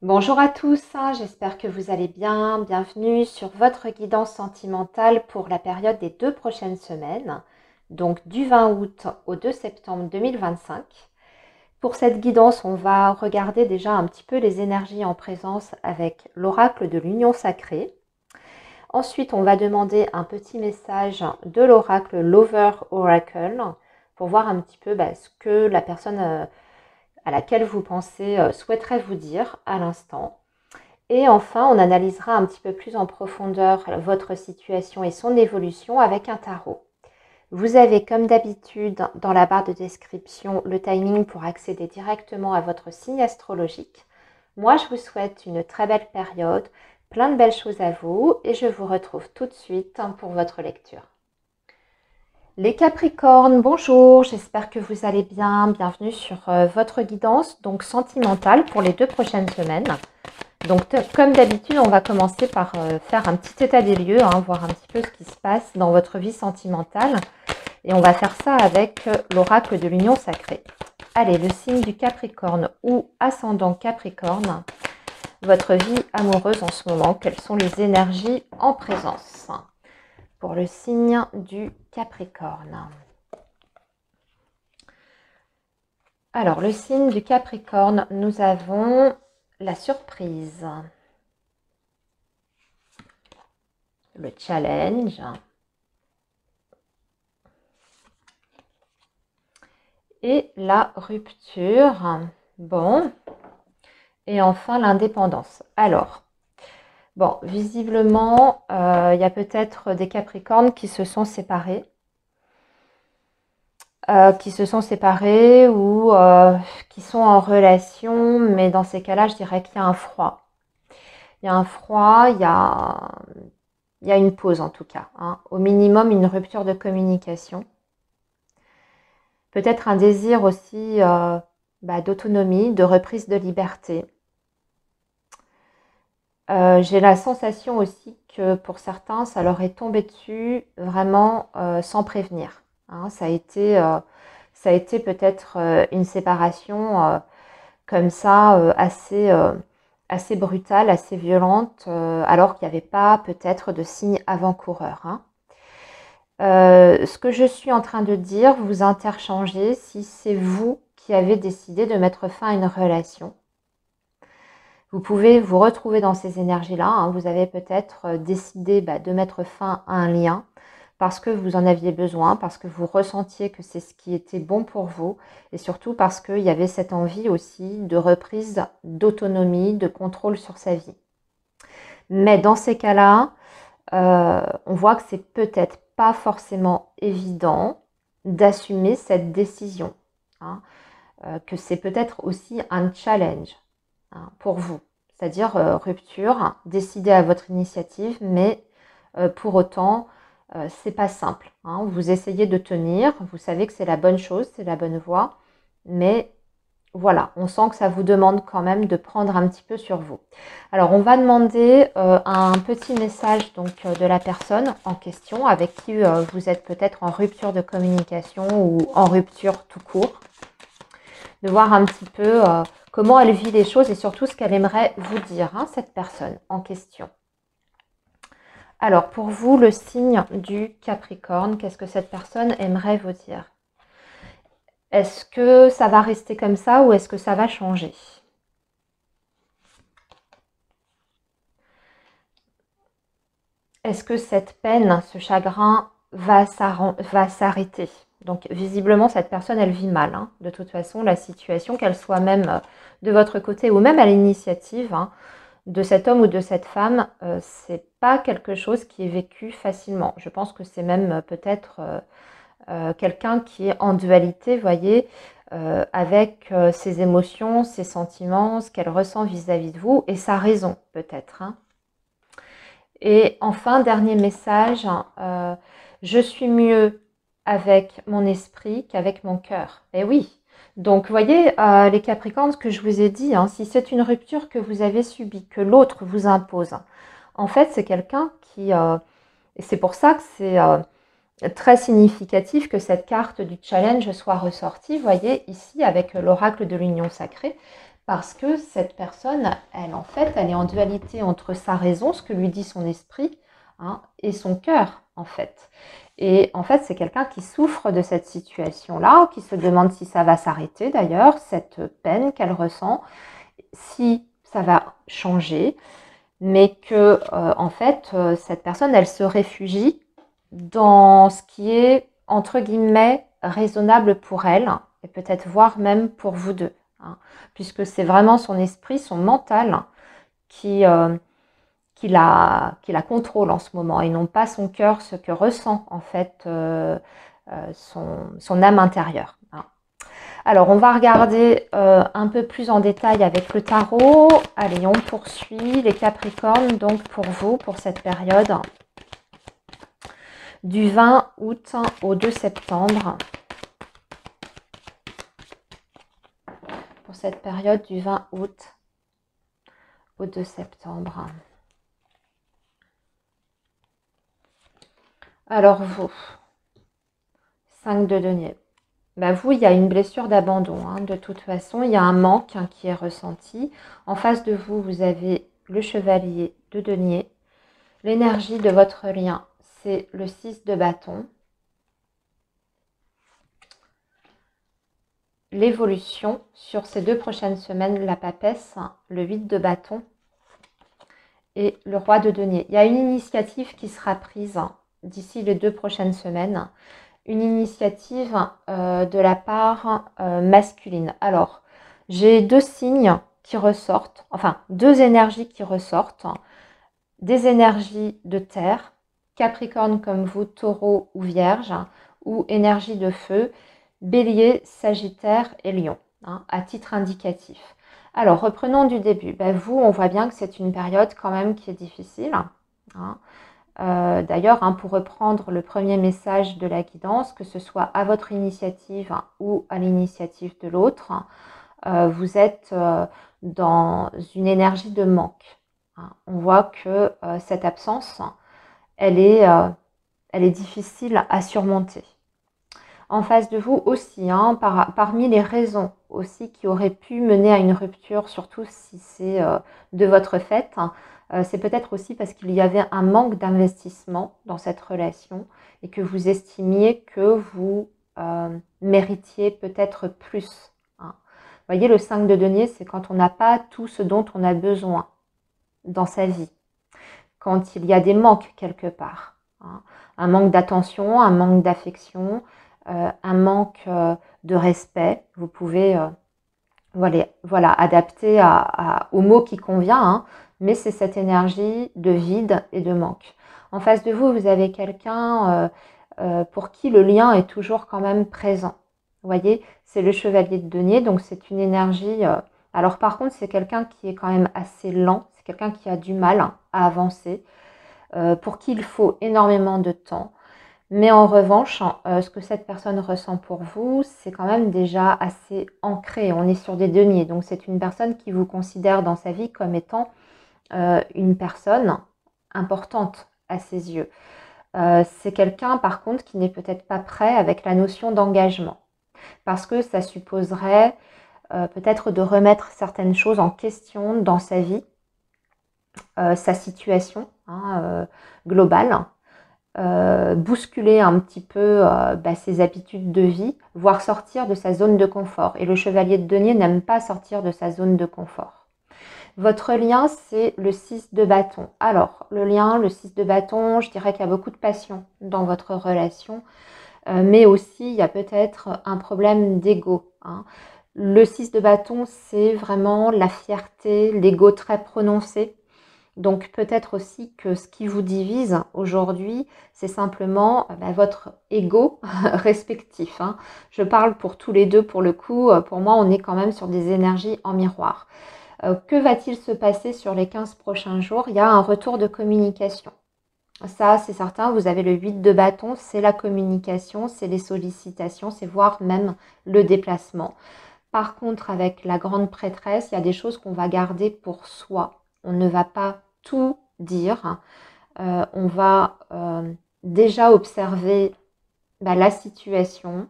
Bonjour à tous, j'espère que vous allez bien. Bienvenue sur votre guidance sentimentale pour la période des 2 prochaines semaines, donc du 20 août au 2 septembre 2025. Pour cette guidance, on va regarder déjà un petit peu les énergies en présence avec l'oracle de l'union sacrée. Ensuite, on va demander un petit message de l'oracle Lover Oracle pour voir un petit peu ce que la personne à laquelle vous pensez souhaiterait vous dire à l'instant. Et enfin, on analysera un petit peu plus en profondeur votre situation et son évolution avec un tarot. Vous avez comme d'habitude dans la barre de description le timing pour accéder directement à votre signe astrologique. Moi, je vous souhaite une très belle période, plein de belles choses à vous et je vous retrouve tout de suite pour votre lecture. Les Capricornes, bonjour, j'espère que vous allez bien. Bienvenue sur votre guidance donc sentimentale pour les 2 prochaines semaines. Donc, comme d'habitude, on va commencer par faire un petit état des lieux, voir un petit peu ce qui se passe dans votre vie sentimentale. Et on va faire ça avec l'oracle de l'union sacrée. Allez, le signe du Capricorne ou ascendant Capricorne, votre vie amoureuse en ce moment, quelles sont les énergies en présence pour le signe du Capricorne. Alors, le signe du Capricorne, nous avons la surprise, le challenge et la rupture. Bon. Et enfin, l'indépendance. Alors, bon, visiblement, il y a peut-être des Capricornes qui se sont séparés. Ou qui sont en relation, mais dans ces cas-là, je dirais qu'il y a un froid. Il y a un froid, il y a une pause en tout cas. Au minimum, une rupture de communication. Peut-être un désir aussi d'autonomie, de reprise de liberté. J'ai la sensation aussi que pour certains, ça leur est tombé dessus vraiment sans prévenir. Ça a été peut-être une séparation comme ça, assez brutale, assez violente, alors qu'il n'y avait pas peut-être de signe avant-coureur. Ce que je suis en train de dire, vous interchangez si c'est vous qui avez décidé de mettre fin à une relation. Vous pouvez vous retrouver dans ces énergies-là. Vous avez peut-être décidé de mettre fin à un lien parce que vous en aviez besoin, parce que vous ressentiez que c'est ce qui était bon pour vous et surtout parce qu'il y avait cette envie aussi de reprise d'autonomie, de contrôle sur sa vie. Mais dans ces cas-là, on voit que c'est peut-être pas forcément évident d'assumer cette décision, que c'est peut-être aussi un challenge pour vous. C'est-à-dire rupture, décidée à votre initiative, mais pour autant, c'est pas simple. Vous essayez de tenir, vous savez que c'est la bonne chose, c'est la bonne voie, mais voilà, on sent que ça vous demande quand même de prendre un petit peu sur vous. Alors, on va demander un petit message donc de la personne en question avec qui vous êtes peut-être en rupture de communication ou en rupture tout court. De voir un petit peu comment elle vit les choses et surtout ce qu'elle aimerait vous dire, cette personne en question. Alors, pour vous, le signe du Capricorne, qu'est-ce que cette personne aimerait vous dire? Est-ce que ça va rester comme ça ou est-ce que ça va changer? Est-ce que cette peine, ce chagrin va s'arrêter? Donc, visiblement, cette personne, elle vit mal. De toute façon, la situation, qu'elle soit même de votre côté ou même à l'initiative de cet homme ou de cette femme, c'est pas quelque chose qui est vécu facilement. Je pense que c'est même peut-être quelqu'un qui est en dualité, voyez, avec ses émotions, ses sentiments, ce qu'elle ressent vis-à-vis de vous et sa raison peut-être. Et enfin, dernier message, je suis mieux avec mon esprit qu'avec mon cœur. Et oui, donc vous voyez les Capricornes, ce que je vous ai dit, si c'est une rupture que vous avez subie, que l'autre vous impose, en fait c'est quelqu'un qui... et c'est pour ça que c'est très significatif que cette carte du challenge soit ressortie, vous voyez, ici avec l'oracle de l'union sacrée, Parce que cette personne, elle, en fait, elle est en dualité entre sa raison, ce que lui dit son esprit, hein, et son cœur, en fait. Et en fait, c'est quelqu'un qui souffre de cette situation-là, qui se demande si ça va s'arrêter d'ailleurs, cette peine qu'elle ressent, si ça va changer, mais que, en fait, cette personne, elle se réfugie dans ce qui est, entre guillemets, raisonnable pour elle, et peut-être voire même pour vous deux, hein, puisque c'est vraiment son esprit, son mental qui, qui la contrôle en ce moment, et non pas son cœur, ce que ressent en fait son âme intérieure, hein. Alors, on va regarder un peu plus en détail avec le tarot. Allez, on poursuit les Capricornes, donc pour vous, pour cette période du 20 août au 2 septembre. Pour cette période du 20 août au 2 septembre. Alors vous, 5 de denier. Bah vous, il y a une blessure d'abandon, hein. De toute façon, il y a un manque, hein, qui est ressenti. En face de vous, vous avez le chevalier de denier. L'énergie de votre lien, c'est le 6 de bâton. L'évolution sur ces 2 prochaines semaines, la papesse, le 8 de bâton et le roi de denier. Il y a une initiative qui sera prise d'ici les 2 prochaines semaines. Une initiative de la part masculine. Alors, j'ai 2 signes qui ressortent, enfin 2 énergies qui ressortent. Des énergies de terre, Capricorne comme vous, Taureau ou Vierge, ou énergie de feu, Bélier, Sagittaire et Lion, hein, à titre indicatif. Alors, reprenons du début. Ben, vous, on voit bien que c'est une période quand même qui est difficile, hein. D'ailleurs, hein, pour reprendre le premier message de la guidance, que ce soit à votre initiative ou à l'initiative de l'autre, vous êtes dans une énergie de manque, hein. On voit que cette absence, elle est difficile à surmonter. En face de vous aussi, hein, parmi les raisons aussi qui auraient pu mener à une rupture, surtout si c'est de votre fait, hein, c'est peut-être aussi parce qu'il y avait un manque d'investissement dans cette relation et que vous estimiez que vous méritiez peut-être plus, hein. Vous voyez, le 5 de denier, c'est quand on n'a pas tout ce dont on a besoin dans sa vie, quand il y a des manques quelque part, hein. Un manque d'attention, un manque d'affection, un manque de respect. Vous pouvez voilà, adapter au mot qui convient, hein, mais c'est cette énergie de vide et de manque. En face de vous, vous avez quelqu'un pour qui le lien est toujours quand même présent. Vous voyez, c'est le chevalier de denier, donc c'est une énergie... alors par contre, c'est quelqu'un qui est quand même assez lent, c'est quelqu'un qui a du mal à avancer, pour qui il faut énormément de temps. Mais en revanche, ce que cette personne ressent pour vous, c'est quand même déjà assez ancré. On est sur des deniers, donc c'est une personne qui vous considère dans sa vie comme étant une personne importante à ses yeux. C'est quelqu'un, par contre, qui n'est peut-être pas prêt avec la notion d'engagement, parce que ça supposerait peut-être de remettre certaines choses en question dans sa vie, sa situation, hein, globale. Bousculer un petit peu ses habitudes de vie, voire sortir de sa zone de confort. Et le chevalier de denier n'aime pas sortir de sa zone de confort. Votre lien, c'est le 6 de bâton. Alors, le lien, le 6 de bâton, je dirais qu'il y a beaucoup de passion dans votre relation, mais aussi il y a peut-être un problème d'ego, hein. Le 6 de bâton, c'est vraiment la fierté, l'ego très prononcé. Donc peut-être aussi que ce qui vous divise aujourd'hui, c'est simplement votre ego respectif, hein. Je parle pour tous les deux pour le coup. Pour moi, on est quand même sur des énergies en miroir. Que va-t-il se passer sur les 15 prochains jours? Il y a un retour de communication. Ça, c'est certain. Vous avez le 8 de bâton, c'est la communication, c'est les sollicitations, c'est voire même le déplacement. Par contre, avec la grande prêtresse, il y a des choses qu'on va garder pour soi. On ne va pas tout dire. On va déjà observer la situation.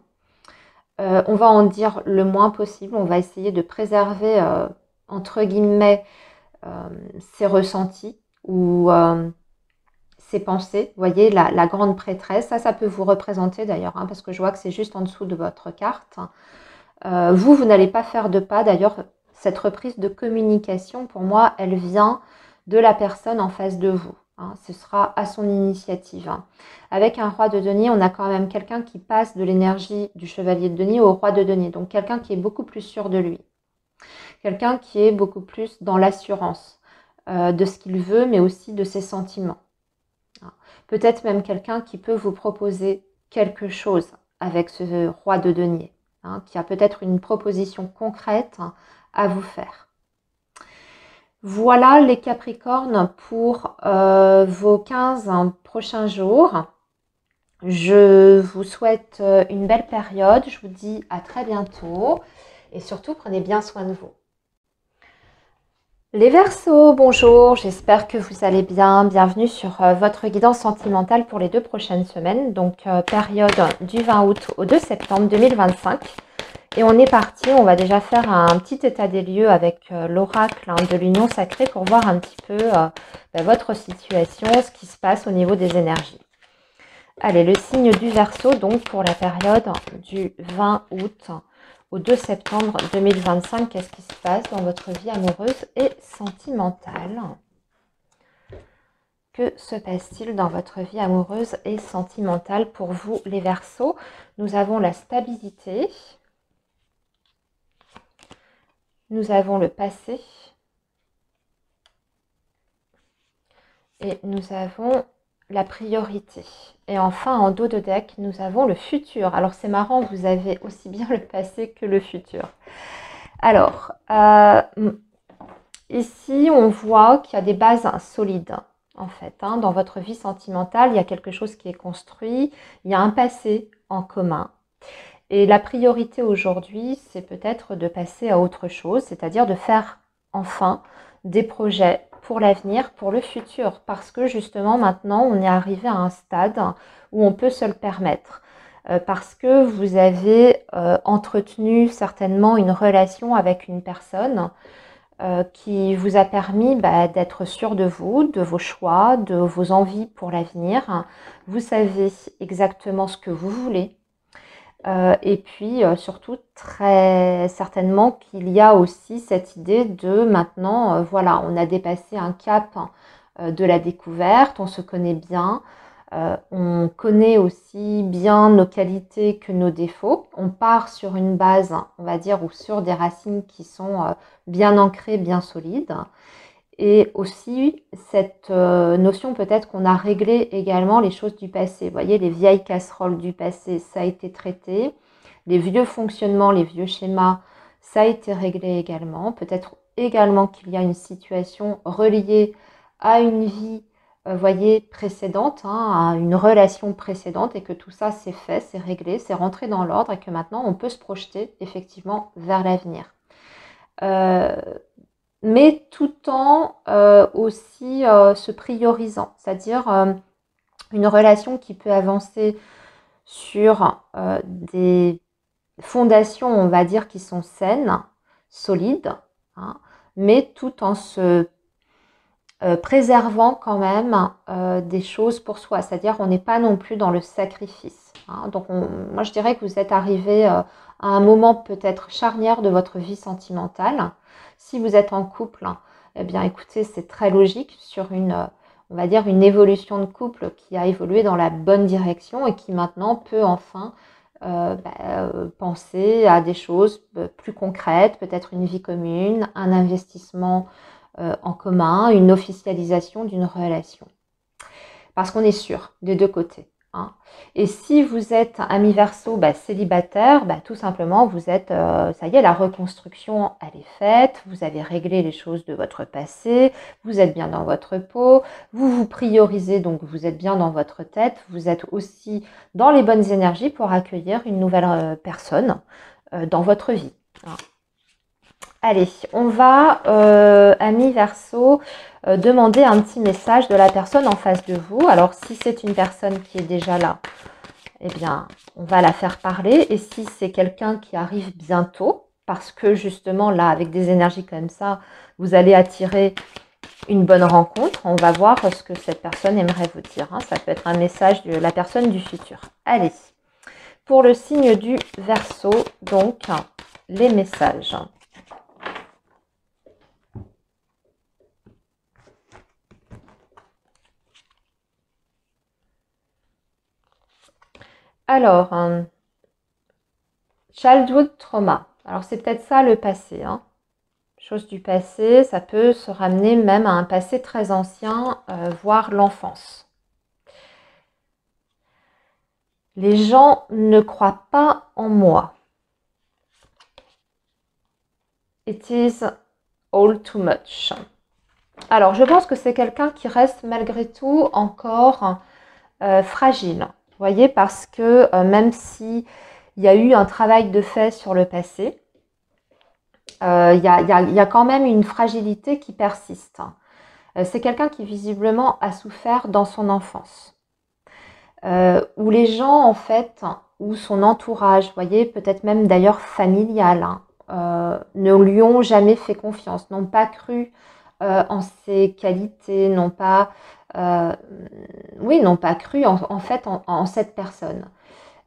On va en dire le moins possible. On va essayer de préserver entre guillemets, ses ressentis ou ses pensées. Vous voyez, la grande prêtresse, ça peut vous représenter d'ailleurs, hein, parce que je vois que c'est juste en dessous de votre carte. Vous n'allez pas faire de pas. D'ailleurs, cette reprise de communication, pour moi, elle vient de la personne en face de vous. Hein. Ce sera à son initiative. Hein. Avec un roi de denier, on a quand même quelqu'un qui passe de l'énergie du chevalier de denier au roi de denier. Donc, quelqu'un qui est beaucoup plus sûr de lui. Quelqu'un qui est beaucoup plus dans l'assurance de ce qu'il veut, mais aussi de ses sentiments. Peut-être même quelqu'un qui peut vous proposer quelque chose avec ce roi de denier, hein, qui a peut-être une proposition concrète à vous faire. Voilà les Capricornes pour vos 15 prochains jours. Je vous souhaite une belle période. Je vous dis à très bientôt et surtout prenez bien soin de vous. Les Verseaux, bonjour, j'espère que vous allez bien. Bienvenue sur votre guidance sentimentale pour les 2 prochaines semaines, donc période du 20 août au 2 septembre 2025. Et on est parti, on va déjà faire un petit état des lieux avec l'oracle de l'union sacrée pour voir un petit peu votre situation, ce qui se passe au niveau des énergies. Allez, le signe du Verseau, donc pour la période du 20 août au 2 septembre 2025, qu'est-ce qui se passe dans votre vie amoureuse et sentimentale? Que se passe-t-il dans votre vie amoureuse et sentimentale pour vous, les Verseaux? Nous avons la stabilité, nous avons le passé et nous avons la priorité. Et enfin, en dos de deck, nous avons le futur. Alors, c'est marrant, vous avez aussi bien le passé que le futur. Alors, ici, on voit qu'il y a des bases solides, en fait. Hein. Dans votre vie sentimentale, il y a quelque chose qui est construit. Il y a un passé en commun. Et la priorité aujourd'hui, c'est peut-être de passer à autre chose, c'est-à-dire de faire enfin des projets pour l'avenir, pour le futur, parce que justement maintenant on est arrivé à un stade où on peut se le permettre, parce que vous avez entretenu certainement une relation avec une personne qui vous a permis d'être sûr de vous, de vos choix, de vos envies pour l'avenir. Vous savez exactement ce que vous voulez. Et puis surtout très certainement qu'il y a aussi cette idée de maintenant, voilà, on a dépassé un cap de la découverte, on se connaît bien, on connaît aussi bien nos qualités que nos défauts. On part sur une base, on va dire, ou sur des racines qui sont bien ancrées, bien solides. Et aussi cette notion peut-être qu'on a réglé également les choses du passé. Vous voyez, les vieilles casseroles du passé, ça a été traité. Les vieux fonctionnements, les vieux schémas, ça a été réglé également. Peut-être également qu'il y a une situation reliée à une vie, voyez, précédente, hein, à une relation précédente, et que tout ça c'est fait, c'est réglé, c'est rentré dans l'ordre, et que maintenant on peut se projeter effectivement vers l'avenir. Mais tout en aussi se priorisant, c'est-à-dire une relation qui peut avancer sur des fondations, on va dire, qui sont saines, solides, hein, mais tout en se préservant quand même des choses pour soi, c'est-à-dire on n'est pas non plus dans le sacrifice. Hein. Donc moi je dirais que vous êtes arrivé à un moment peut-être charnière de votre vie sentimentale. Si vous êtes en couple, eh bien écoutez, c'est très logique sur une, on va dire, une évolution de couple qui a évolué dans la bonne direction et qui maintenant peut enfin penser à des choses plus concrètes, peut-être une vie commune, un investissement en commun, une officialisation d'une relation. Parce qu'on est sûr des deux côtés. Hein. Et si vous êtes ami Verseau célibataire, tout simplement vous êtes, ça y est, la reconstruction elle est faite, vous avez réglé les choses de votre passé, vous êtes bien dans votre peau, vous vous priorisez, donc vous êtes bien dans votre tête, vous êtes aussi dans les bonnes énergies pour accueillir une nouvelle personne dans votre vie. Hein. Allez, on va, ami Verseau, demander un petit message de la personne en face de vous. Alors, si c'est une personne qui est déjà là, eh bien, on va la faire parler. Et si c'est quelqu'un qui arrive bientôt, parce que justement là, avec des énergies comme ça, vous allez attirer une bonne rencontre. On va voir ce que cette personne aimerait vous dire. Hein. Ça peut être un message de la personne du futur. Allez, pour le signe du Verseau, donc, les messages. Alors, childhood trauma. Alors, c'est peut-être ça le passé. Hein. Chose du passé, ça peut se ramener même à un passé très ancien, voire l'enfance. Les gens ne croient pas en moi. It is all too much. Alors, je pense que c'est quelqu'un qui reste malgré tout encore fragile. Vous voyez, parce que même si il y a eu un travail de fait sur le passé, il y a quand même une fragilité qui persiste. C'est quelqu'un qui visiblement a souffert dans son enfance. Où les gens, en fait, ou son entourage, vous voyez, peut-être même d'ailleurs familial, ne lui ont jamais fait confiance, n'ont pas cru en ses qualités, n'ont pas cru en fait en cette personne.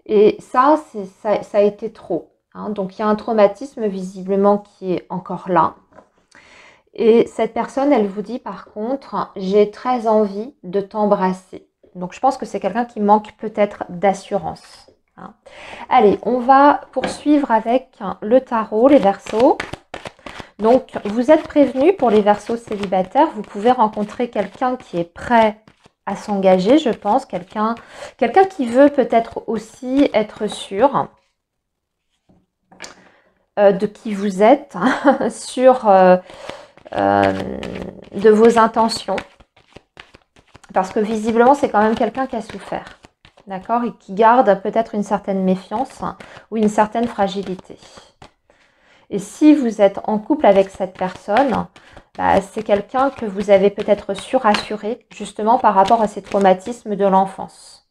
Et ça, ça a été trop. Hein. Donc il y a un traumatisme visiblement qui est encore là. Et cette personne, elle vous dit par contre, j'ai très envie de t'embrasser. Donc je pense que c'est quelqu'un qui manque peut-être d'assurance. Hein. Allez, on va poursuivre avec le tarot, les Verseaux. Donc vous êtes prévenus pour les Verseaux célibataires, vous pouvez rencontrer quelqu'un qui est prêt à s'engager, je pense, quelqu'un qui veut peut-être aussi être sûr de qui vous êtes, hein, sûr de vos intentions, parce que visiblement c'est quand même quelqu'un qui a souffert, d'accord, et qui garde peut-être une certaine méfiance ou une certaine fragilité. Et si vous êtes en couple avec cette personne, bah, c'est quelqu'un que vous avez peut-être surassuré justement par rapport à ces traumatismes de l'enfance.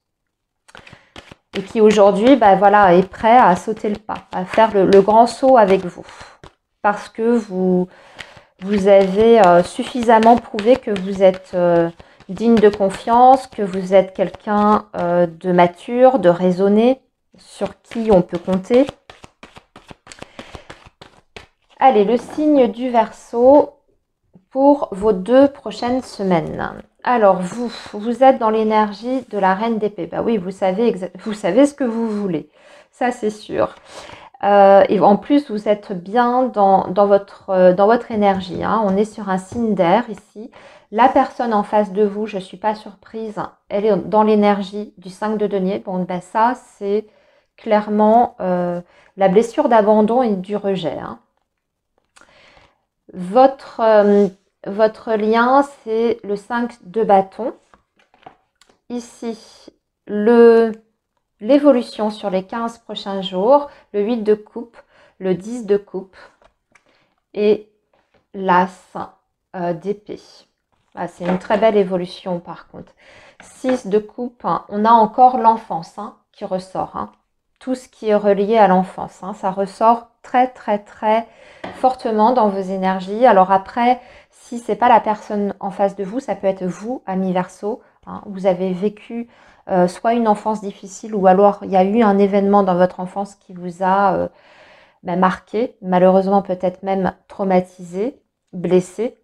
Et qui aujourd'hui bah, voilà, est prêt à sauter le pas, à faire le grand saut avec vous. Parce que vous avez suffisamment prouvé que vous êtes digne de confiance, que vous êtes quelqu'un de mature, de raisonné, sur qui on peut compter. Allez, le signe du Verseau pour vos 2 prochaines semaines. Alors, vous êtes dans l'énergie de la Reine d'épée. Bah oui, vous savez ce que vous voulez. Ça, c'est sûr. Et en plus, vous êtes bien dans votre énergie. Hein. On est sur un signe d'air ici. La personne en face de vous, je ne suis pas surprise, elle est dans l'énergie du 5 de denier. Bon, ben ça, c'est clairement la blessure d'abandon et du rejet. Hein. Votre lien, c'est le 5 de bâton. Ici, l'évolution sur les 15 prochains jours, le 8 de coupe, le 10 de coupe et l'as d'épée. Ah, c'est une très belle évolution par contre. 6 de coupe, hein, on a encore l'enfance hein, qui ressort. Hein. Tout ce qui est relié à l'enfance, hein, ça ressort très très très fortement dans vos énergies. Alors après, si ce n'est pas la personne en face de vous, ça peut être vous, ami Verseau. Hein, vous avez vécu soit une enfance difficile ou alors il y a eu un événement dans votre enfance qui vous a marqué, malheureusement peut-être même traumatisé, blessé.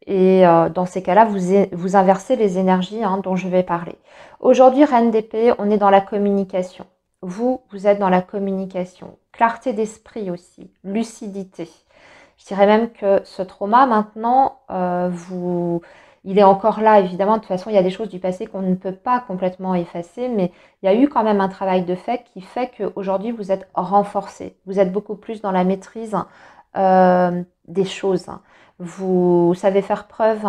Et dans ces cas-là, vous inversez les énergies hein, dont je vais parler. Aujourd'hui, Reine d'épée, on est dans la communication. Vous êtes dans la communication. Clarté d'esprit aussi, lucidité. Je dirais même que ce trauma, maintenant, il est encore là, évidemment. De toute façon, il y a des choses du passé qu'on ne peut pas complètement effacer, mais il y a eu quand même un travail de fait qui fait qu'aujourd'hui, vous êtes renforcé. Vous êtes beaucoup plus dans la maîtrise des choses. Vous savez faire preuve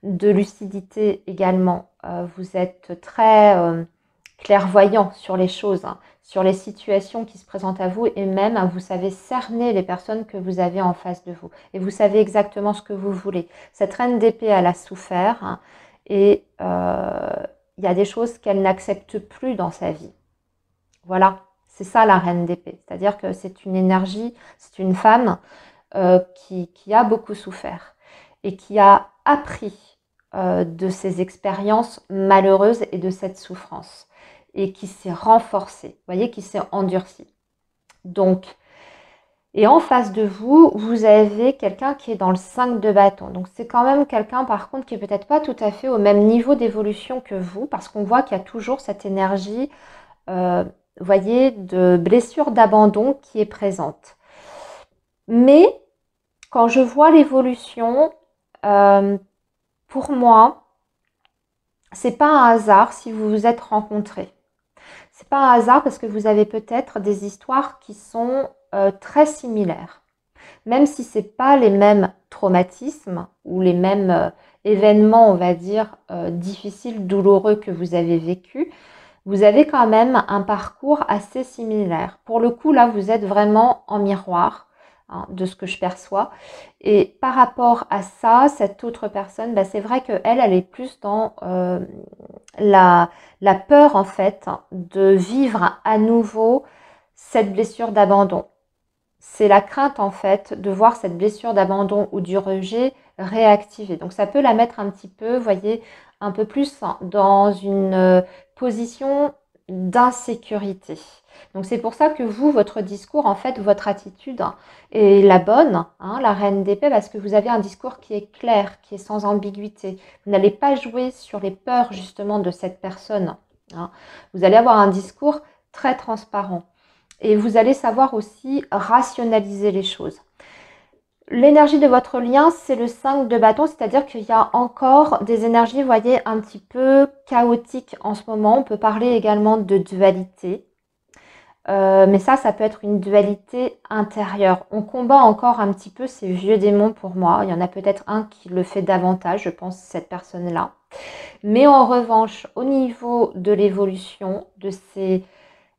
de lucidité également. Vous êtes très clairvoyant sur les choses, hein, sur les situations qui se présentent à vous et même vous savez cerner les personnes que vous avez en face de vous. Et vous savez exactement ce que vous voulez. Cette reine d'épée, elle a souffert hein, et il y a des choses qu'elle n'accepte plus dans sa vie. Voilà, C'est ça la reine d'épée. C'est-à-dire que c'est une énergie, c'est une femme qui a beaucoup souffert et qui a appris de ses expériences malheureuses et de cette souffrance et qui s'est renforcée, vous voyez, qui s'est endurcie. Donc, et en face de vous, vous avez quelqu'un qui est dans le 5 de bâton. Donc c'est quand même quelqu'un par contre qui est peut-être pas tout à fait au même niveau d'évolution que vous, parce qu'on voit qu'il y a toujours cette énergie, vous voyez, de blessure, d'abandon qui est présente. Mais quand je vois l'évolution, pour moi, c'est pas un hasard si vous vous êtes rencontrés. C'est pas un hasard parce que vous avez peut-être des histoires qui sont très similaires. Même si ce n'est pas les mêmes traumatismes ou les mêmes événements, on va dire, difficiles, douloureux que vous avez vécu, vous avez quand même un parcours assez similaire. Pour le coup, là, vous êtes vraiment en miroir hein, de ce que je perçois. Et par rapport à ça, cette autre personne, bah, c'est vrai qu'elle, elle est plus dans la peur, en fait, de vivre à nouveau cette blessure d'abandon. C'est la crainte, en fait, de voir cette blessure d'abandon ou du rejet réactivée. Donc, ça peut la mettre un petit peu, vous voyez, un peu plus dans une position d'insécurité. Donc, c'est pour ça que vous, votre discours, en fait, votre attitude est la bonne, hein, la reine d'épée, parce que vous avez un discours qui est clair, qui est sans ambiguïté. Vous n'allez pas jouer sur les peurs, justement, de cette personne. Hein. Vous allez avoir un discours très transparent. Et vous allez savoir aussi rationaliser les choses. L'énergie de votre lien, c'est le 5 de bâton, c'est-à-dire qu'il y a encore des énergies, vous voyez, un petit peu chaotiques en ce moment. On peut parler également de dualité. Mais ça peut être une dualité intérieure. On combat encore un petit peu ces vieux démons pour moi. Il y en a peut-être un qui le fait davantage, je pense, cette personne-là. Mais en revanche, au niveau de l'évolution de ces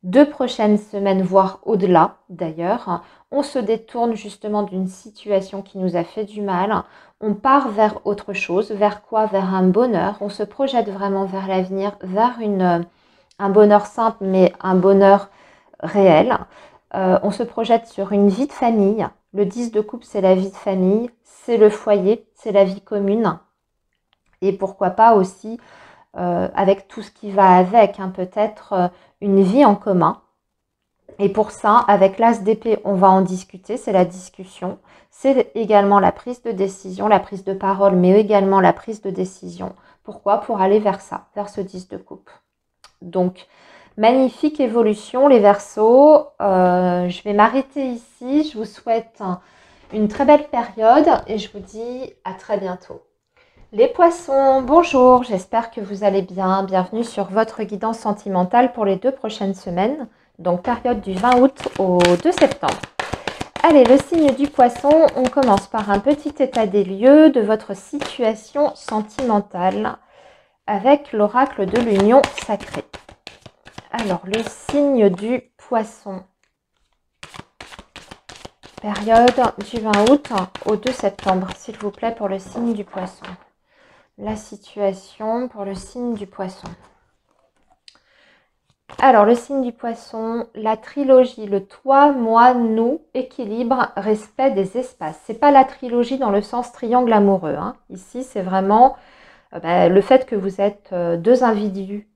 2 prochaines semaines, voire au-delà d'ailleurs, on se détourne justement d'une situation qui nous a fait du mal. On part vers autre chose. Vers quoi? Vers un bonheur. On se projette vraiment vers l'avenir, vers un bonheur simple, mais un bonheur réel. On se projette sur une vie de famille. Le 10 de coupe, c'est la vie de famille, c'est le foyer, c'est la vie commune. Et pourquoi pas aussi avec tout ce qui va avec, hein, peut-être une vie en commun. Et pour ça, avec l'as d'épée, on va en discuter, c'est la discussion. C'est également la prise de décision, la prise de parole, mais également la prise de décision. Pourquoi? Pour aller vers ça, vers ce 10 de coupe. Donc, magnifique évolution les Verseaux. Je vais m'arrêter ici. Je vous souhaite une très belle période et je vous dis à très bientôt. Les Poissons, bonjour, j'espère que vous allez bien. Bienvenue sur votre guidance sentimentale pour les 2 prochaines semaines, donc période du 20 août au 2 septembre. Allez, le signe du Poisson, on commence par un petit état des lieux de votre situation sentimentale avec l'oracle de l'union sacrée. Alors, le signe du Poisson. Période du 20 août au 2 septembre, s'il vous plaît, pour le signe du Poisson. La situation pour le signe du Poisson. Alors, le signe du Poisson, la trilogie, le toi, moi, nous, équilibre, respect des espaces. C'est pas la trilogie dans le sens triangle amoureux. Hein. Ici, c'est vraiment le fait que vous êtes deux individus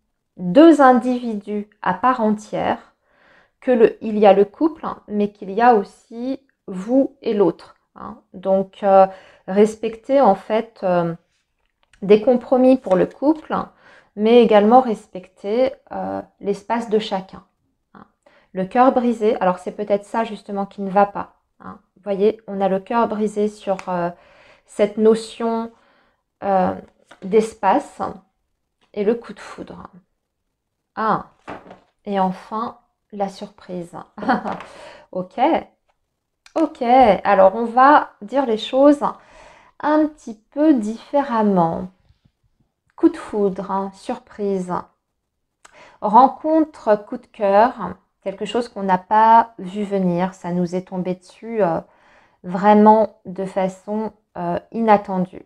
à part entière, il y a le couple, mais qu'il y a aussi vous et l'autre. Hein. Donc, respectez en fait des compromis pour le couple, mais également respecter l'espace de chacun. Hein. Le cœur brisé, alors c'est peut-être ça justement qui ne va pas. Hein. Vous voyez, on a le cœur brisé sur cette notion d'espace et le coup de foudre. Ah, et enfin, la surprise. Ok, ok, alors on va dire les choses un petit peu différemment. Coup de foudre, hein, surprise. Rencontre, coup de cœur, quelque chose qu'on n'a pas vu venir, ça nous est tombé dessus vraiment de façon inattendue.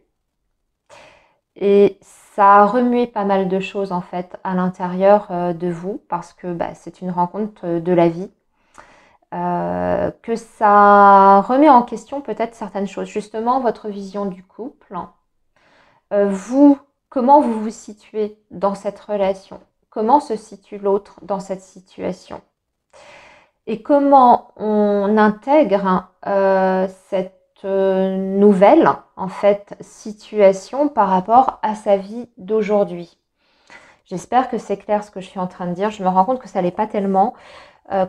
Et ça a remué pas mal de choses en fait à l'intérieur de vous parce que bah, c'est une rencontre de la vie. Que ça remet en question peut-être certaines choses. Justement, votre vision du couple. Vous, comment vous vous situez dans cette relation? Comment se situe l'autre dans cette situation? Et comment on intègre cette nouvelle en fait situation par rapport à sa vie d'aujourd'hui. J'espère que c'est clair ce que je suis en train de dire. Je me rends compte que ça l'est pas tellement.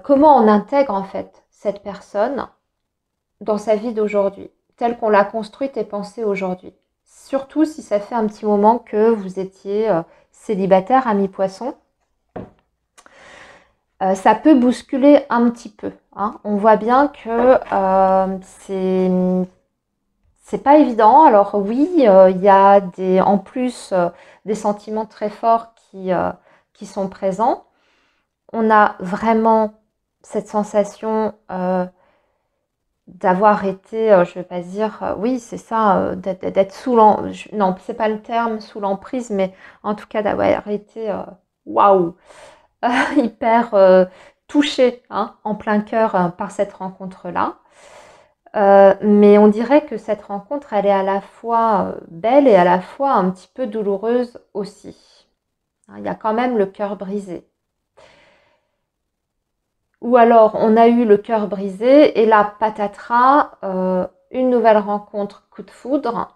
Comment on intègre en fait cette personne dans sa vie d'aujourd'hui, telle qu'on l'a construite et pensée aujourd'hui. Surtout si ça fait un petit moment que vous étiez célibataire à mi-poisson. Ça peut bousculer un petit peu. Hein. On voit bien que c'est pas évident. Alors oui, il y a en plus des sentiments très forts qui sont présents. On a vraiment cette sensation d'avoir été, je ne vais pas dire, oui, c'est ça, d'être sous l'emprise, non, c'est pas le terme, sous l'emprise, mais en tout cas d'avoir été, waouh, hyper touché hein, en plein cœur par cette rencontre-là. Mais on dirait que cette rencontre, elle est à la fois belle et à la fois un petit peu douloureuse aussi. Il y a quand même le cœur brisé. Ou alors, on a eu le cœur brisé et là, patatras, une nouvelle rencontre, coup de foudre,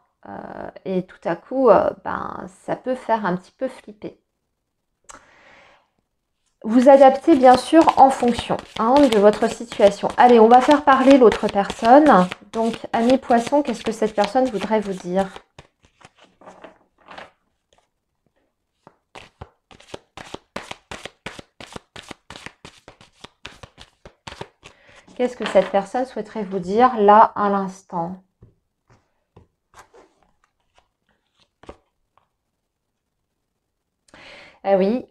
et tout à coup, ben, ça peut faire un petit peu flipper. Vous adaptez bien sûr en fonction hein, de votre situation. Allez, on va faire parler l'autre personne. Donc, ami poisson, qu'est-ce que cette personne voudrait vous dire ? Qu'est-ce que cette personne souhaiterait vous dire là à l'instant ? Eh oui,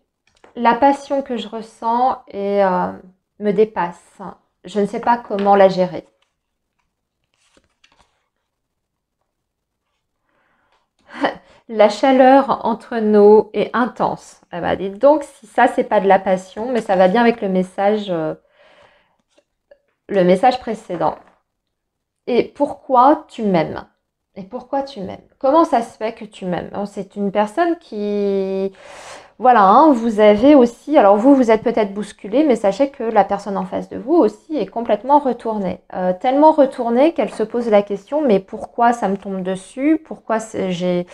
la passion que je ressens me dépasse. Je ne sais pas comment la gérer. La chaleur entre nous est intense. Eh ben, dites donc, si ça, c'est pas de la passion, mais ça va bien avec le message précédent. Et pourquoi tu m'aimes? Et pourquoi tu m'aimes? Comment ça se fait que tu m'aimes? C'est une personne qui... Voilà, hein, vous avez aussi... Alors vous êtes peut-être bousculé, mais sachez que la personne en face de vous aussi est complètement retournée. Tellement retournée qu'elle se pose la question, mais pourquoi ça me tombe dessus? Pourquoi j'ai...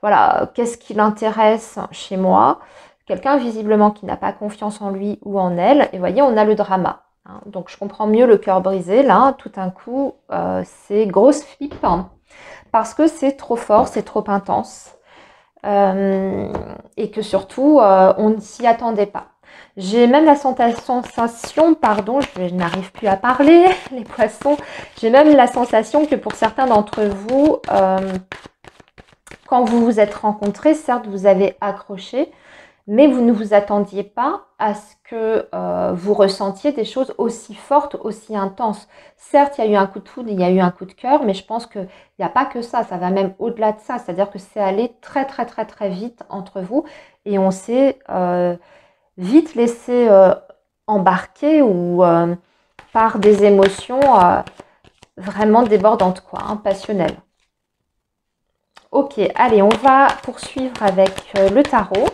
Voilà, qu'est-ce qui l'intéresse chez moi? Quelqu'un visiblement qui n'a pas confiance en lui ou en elle. Et vous voyez, on a le drama. Hein. Donc je comprends mieux le cœur brisé. Là, tout d'un coup, c'est grosse flip. Hein, parce que c'est trop fort, c'est trop intense. Et que surtout, on ne s'y attendait pas. J'ai même la sensation, pardon, je n'arrive plus à parler, les poissons. J'ai même la sensation que pour certains d'entre vous, quand vous vous êtes rencontrés, certes, vous avez accroché, mais vous ne vous attendiez pas à ce que vous ressentiez des choses aussi fortes, aussi intenses. Certes, il y a eu un coup de foudre, il y a eu un coup de cœur, mais je pense qu'il n'y a pas que ça va même au-delà de ça. C'est-à-dire que c'est allé très, très, très, très vite entre vous et on s'est vite laissé embarquer ou par des émotions vraiment débordantes, quoi, hein, passionnelles. Ok, allez, on va poursuivre avec le tarot.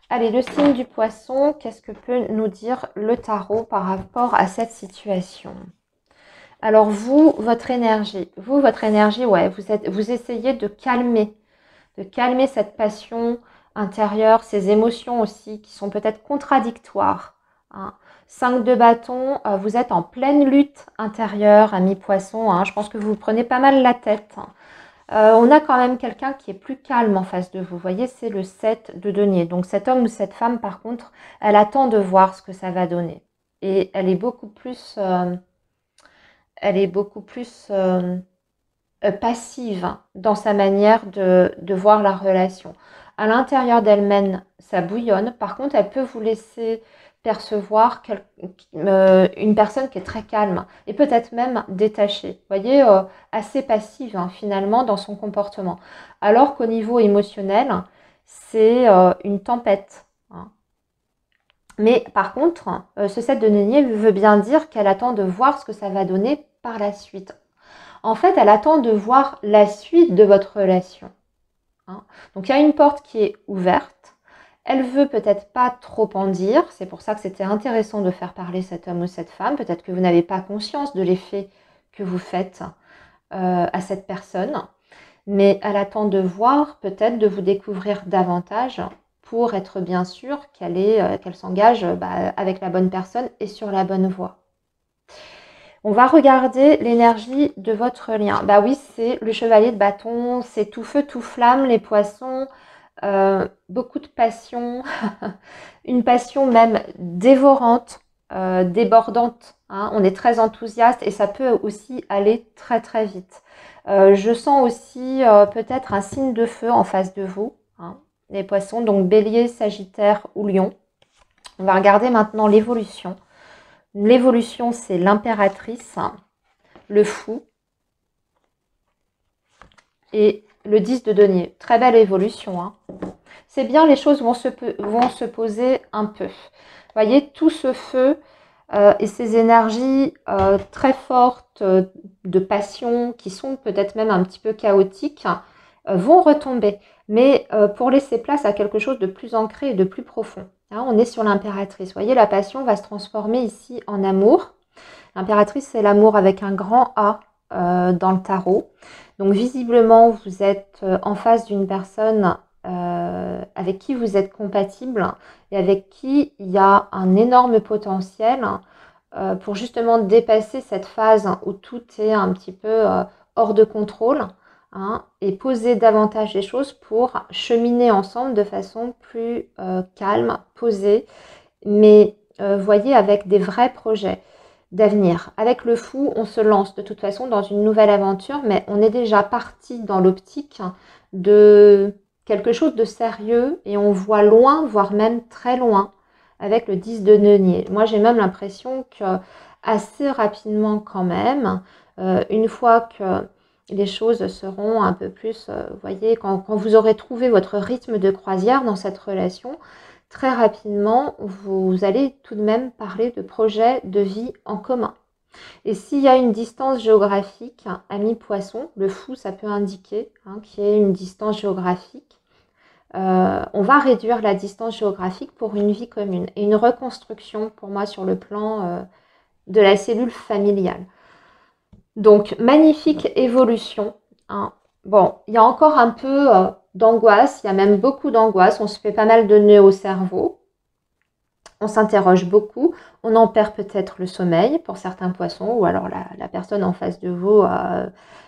Allez, le signe du poisson, qu'est-ce que peut nous dire le tarot par rapport à cette situation? Alors votre énergie, ouais, vous essayez de calmer cette passion intérieure, ces émotions aussi qui sont peut-être contradictoires. Hein. 5 de bâton, vous êtes en pleine lutte intérieure, ami poisson. Hein. Je pense que vous prenez pas mal la tête. On a quand même quelqu'un qui est plus calme en face de vous. Vous voyez, c'est le 7 de denier. Donc cet homme ou cette femme, par contre, elle attend de voir ce que ça va donner. Et elle est beaucoup plus, passive hein, dans sa manière de voir la relation. À l'intérieur d'elle-même, ça bouillonne. Par contre, elle peut vous laisser percevoir une personne qui est très calme et peut-être même détachée, vous voyez, assez passive hein, finalement dans son comportement. Alors qu'au niveau émotionnel, c'est une tempête. Hein. Mais par contre, ce 7 de denier veut bien dire qu'elle attend de voir ce que ça va donner par la suite. En fait, elle attend de voir la suite de votre relation. Hein. Donc, il y a une porte qui est ouverte. Elle veut peut-être pas trop en dire. C'est pour ça que c'était intéressant de faire parler cet homme ou cette femme. Peut-être que vous n'avez pas conscience de l'effet que vous faites à cette personne. Mais elle attend de voir, peut-être de vous découvrir davantage pour être bien sûre qu'elle s'engage avec la bonne personne et sur la bonne voie. On va regarder l'énergie de votre lien. Bah oui, c'est le chevalier de bâton, c'est tout feu, tout flamme, les poissons, beaucoup de passion, une passion même dévorante, débordante. Hein. On est très enthousiaste et ça peut aussi aller très très vite. Je sens aussi peut-être un signe de feu en face de vous, hein, les poissons, donc bélier, sagittaire ou lion. On va regarder maintenant l'évolution. L'évolution, c'est l'impératrice, le fou et le 10 de denier. Très belle évolution. Hein. C'est bien, les choses vont se poser un peu. Vous voyez, tout ce feu et ces énergies très fortes de passion, qui sont peut-être même un petit peu chaotiques, vont retomber. Mais pour laisser place à quelque chose de plus ancré et de plus profond. Hein, on est sur l'impératrice. Vous voyez, la passion va se transformer ici en amour. L'impératrice, c'est l'amour avec un grand A dans le tarot. Donc visiblement, vous êtes en face d'une personne avec qui vous êtes compatible et avec qui il y a un énorme potentiel pour justement dépasser cette phase où tout est un petit peu hors de contrôle hein, et poser davantage les choses pour cheminer ensemble de façon plus calme, posée, mais voyez, avec des vrais projets d'avenir. Avec le fou, on se lance de toute façon dans une nouvelle aventure, mais on est déjà parti dans l'optique de quelque chose de sérieux et on voit loin, voire même très loin, avec le 10 de denier. Moi, j'ai même l'impression que assez rapidement quand même, une fois que les choses seront un peu plus, vous voyez, quand vous aurez trouvé votre rythme de croisière dans cette relation, très rapidement, vous allez tout de même parler de projets de vie en commun. Et s'il y a une distance géographique, ami poisson, le fou, ça peut indiquer qu'il y ait une distance géographique. On va réduire la distance géographique pour une vie commune et une reconstruction pour moi sur le plan de la cellule familiale. Donc, magnifique évolution. Hein. Bon, il y a encore un peu d'angoisse, il y a même beaucoup d'angoisse, on se fait pas mal de nœuds au cerveau, on s'interroge beaucoup, on en perd peut-être le sommeil pour certains poissons, ou alors la personne en face de vous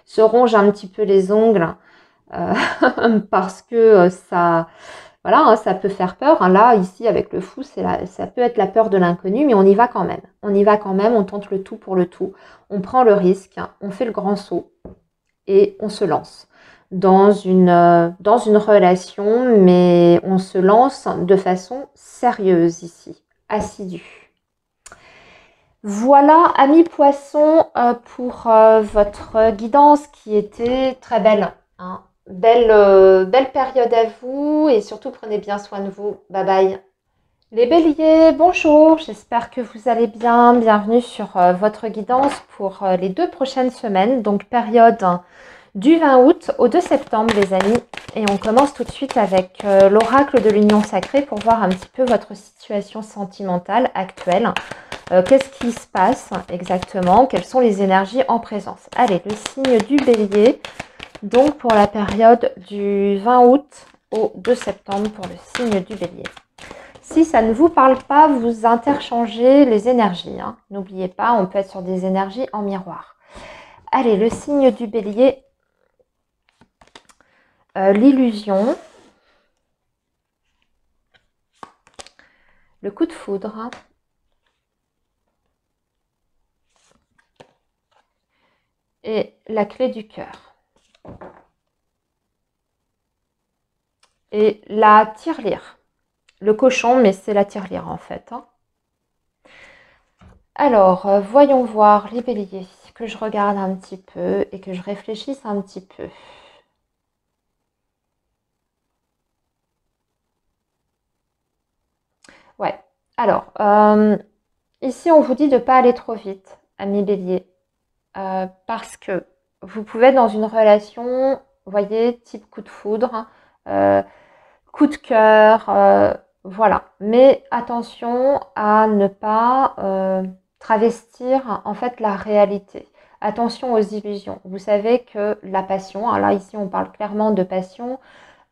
se ronge un petit peu les ongles parce que ça... Voilà, hein, ça peut faire peur. Hein. Là, ici, avec le fou, ça peut être la peur de l'inconnu, mais on y va quand même. On y va quand même, on tente le tout pour le tout. On prend le risque, on fait le grand saut et on se lance dans une relation, mais on se lance de façon sérieuse ici, assidue. Voilà, amis poissons, pour votre guidance qui était très belle. Hein. Belle période à vous et surtout prenez bien soin de vous. Bye bye. Les béliers, bonjour, j'espère que vous allez bien. Bienvenue sur votre guidance pour les 2 prochaines semaines, donc période du 20 août au 2 septembre les amis. Et on commence tout de suite avec l'oracle de l'union sacrée pour voir un petit peu votre situation sentimentale actuelle. Qu'est-ce qui se passe exactement? Quelles sont les énergies en présence? Allez, le signe du bélier. Donc, pour la période du 20 août au 2 septembre pour le signe du bélier. Si ça ne vous parle pas, vous interchangez les énergies. Hein. N'oubliez pas, on peut être sur des énergies en miroir. Allez, le signe du bélier. L'illusion. Le coup de foudre. Et la clé du cœur. Et la tirelire. Le cochon, mais c'est la tirelire en fait. Hein. Alors, voyons voir les béliers, que je regarde un petit peu et que je réfléchisse un petit peu. Ouais, alors, ici on vous dit de ne pas aller trop vite, amis bélier, parce que vous pouvez être dans une relation, vous voyez, type coup de foudre, euh, coup de cœur, voilà. Mais attention à ne pas travestir en fait la réalité. Attention aux illusions. Vous savez que la passion, alors là ici on parle clairement de passion,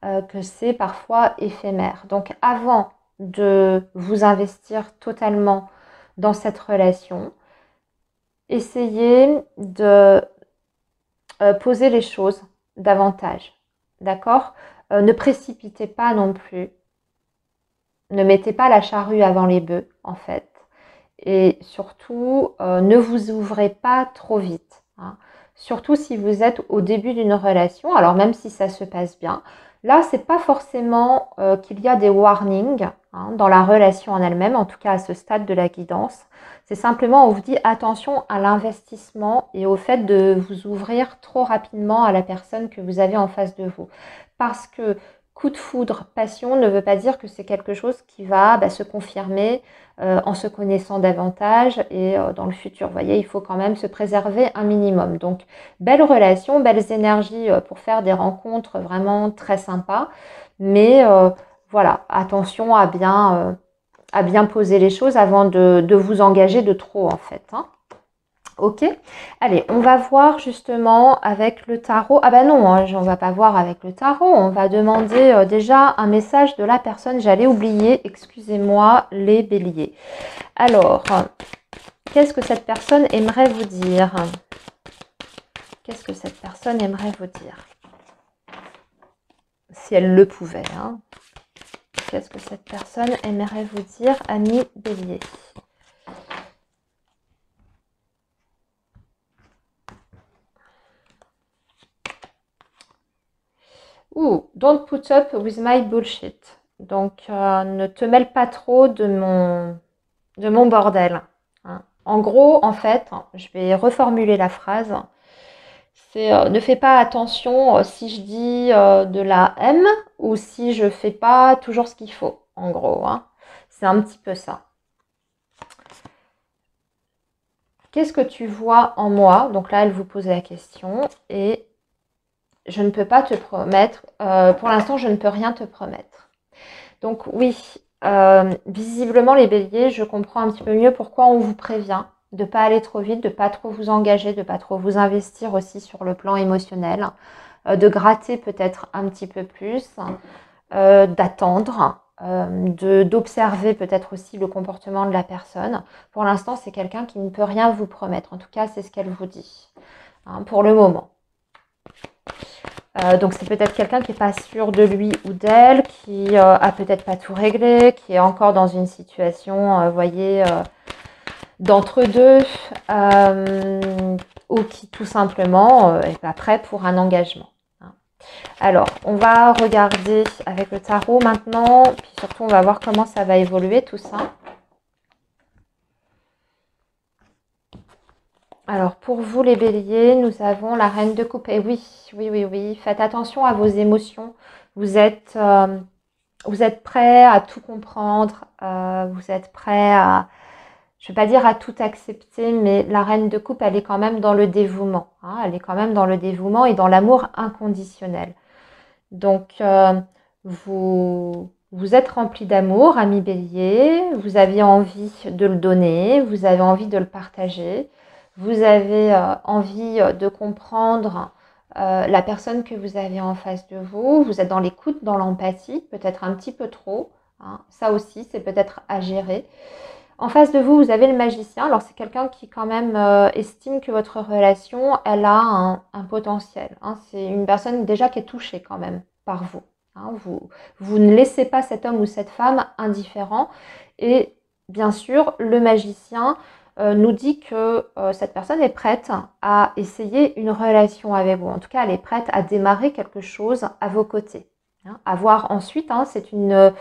que c'est parfois éphémère. Donc avant de vous investir totalement dans cette relation, essayez de poser les choses davantage. D'accord. Ne précipitez pas non plus. Ne mettez pas la charrue avant les bœufs, en fait. Et surtout, ne vous ouvrez pas trop vite, hein. Surtout si vous êtes au début d'une relation, alors même si ça se passe bien. Là, c'est pas forcément qu'il y a des warnings, hein, dans la relation en elle-même, en tout cas à ce stade de la guidance. C'est simplement, on vous dit attention à l'investissement et au fait de vous ouvrir trop rapidement à la personne que vous avez en face de vous. Parce que coup de foudre, passion ne veut pas dire que c'est quelque chose qui va se confirmer en se connaissant davantage et dans le futur. Vous voyez, il faut quand même se préserver un minimum. Donc, belles relations, belles énergies pour faire des rencontres vraiment très sympas. Mais voilà, attention à bien poser les choses avant de vous engager de trop, en fait, hein. Ok, allez, on va voir justement avec le tarot. Ah bah non, hein, on va pas voir avec le tarot. On va demander déjà un message de la personne. J'allais oublier, excusez-moi, les béliers. Alors, qu'est-ce que cette personne aimerait vous dire? Qu'est-ce que cette personne aimerait vous dire? Si elle le pouvait, hein. Qu'est-ce que cette personne aimerait vous dire, ami bélier? Ouh, don't put up with my bullshit. Donc, ne te mêle pas trop de mon bordel, hein. En gros, en fait, je vais reformuler la phrase. C'est ne fais pas attention si je dis de la M ou si je fais pas toujours ce qu'il faut, en gros, hein. C'est un petit peu ça. Qu'est-ce que tu vois en moi? Donc là, elle vous pose la question et je ne peux pas te promettre. Pour l'instant, je ne peux rien te promettre. Donc oui, visiblement les béliers, je comprends un petit peu mieux pourquoi on vous prévient de ne pas aller trop vite, de ne pas trop vous engager, de ne pas trop vous investir aussi sur le plan émotionnel, de peut-être un petit peu plus, d'attendre, d'observer peut-être aussi le comportement de la personne. Pour l'instant, c'est quelqu'un qui ne peut rien vous promettre. En tout cas, c'est ce qu'elle vous dit, hein, pour le moment. Donc c'est peut-être quelqu'un qui n'est pas sûr de lui ou d'elle, qui a peut-être pas tout réglé, qui est encore dans une situation, vous voyez, d'entre-deux, ou qui tout simplement n'est pas prêt pour un engagement, hein. Alors, on va regarder avec le tarot maintenant, puis surtout on va voir comment ça va évoluer tout ça. Alors, pour vous les béliers, nous avons la reine de coupe. Et oui, oui, oui, oui, faites attention à vos émotions. Vous êtes prêt à tout comprendre, vous êtes prêt à, je ne vais pas dire à tout accepter, mais la reine de coupe, elle est quand même dans le dévouement, hein, elle est quand même dans le dévouement et dans l'amour inconditionnel. Donc, vous êtes rempli d'amour, ami bélier, vous avez envie de le donner, vous avez envie de le partager, vous avez envie de comprendre la personne que vous avez en face de vous, vous êtes dans l'écoute, dans l'empathie, peut-être un petit peu trop, hein. Ça aussi, c'est peut-être à gérer. En face de vous, vous avez le magicien. Alors, c'est quelqu'un qui quand même estime que votre relation, elle a un potentiel, hein. C'est une personne déjà qui est touchée quand même par vous, hein. Vous ne laissez pas cet homme ou cette femme indifférent. Et bien sûr, le magicien nous dit que cette personne est prête à essayer une relation avec vous. En tout cas, elle est prête à démarrer quelque chose à vos côtés, hein. À voir ensuite, hein, c'est une...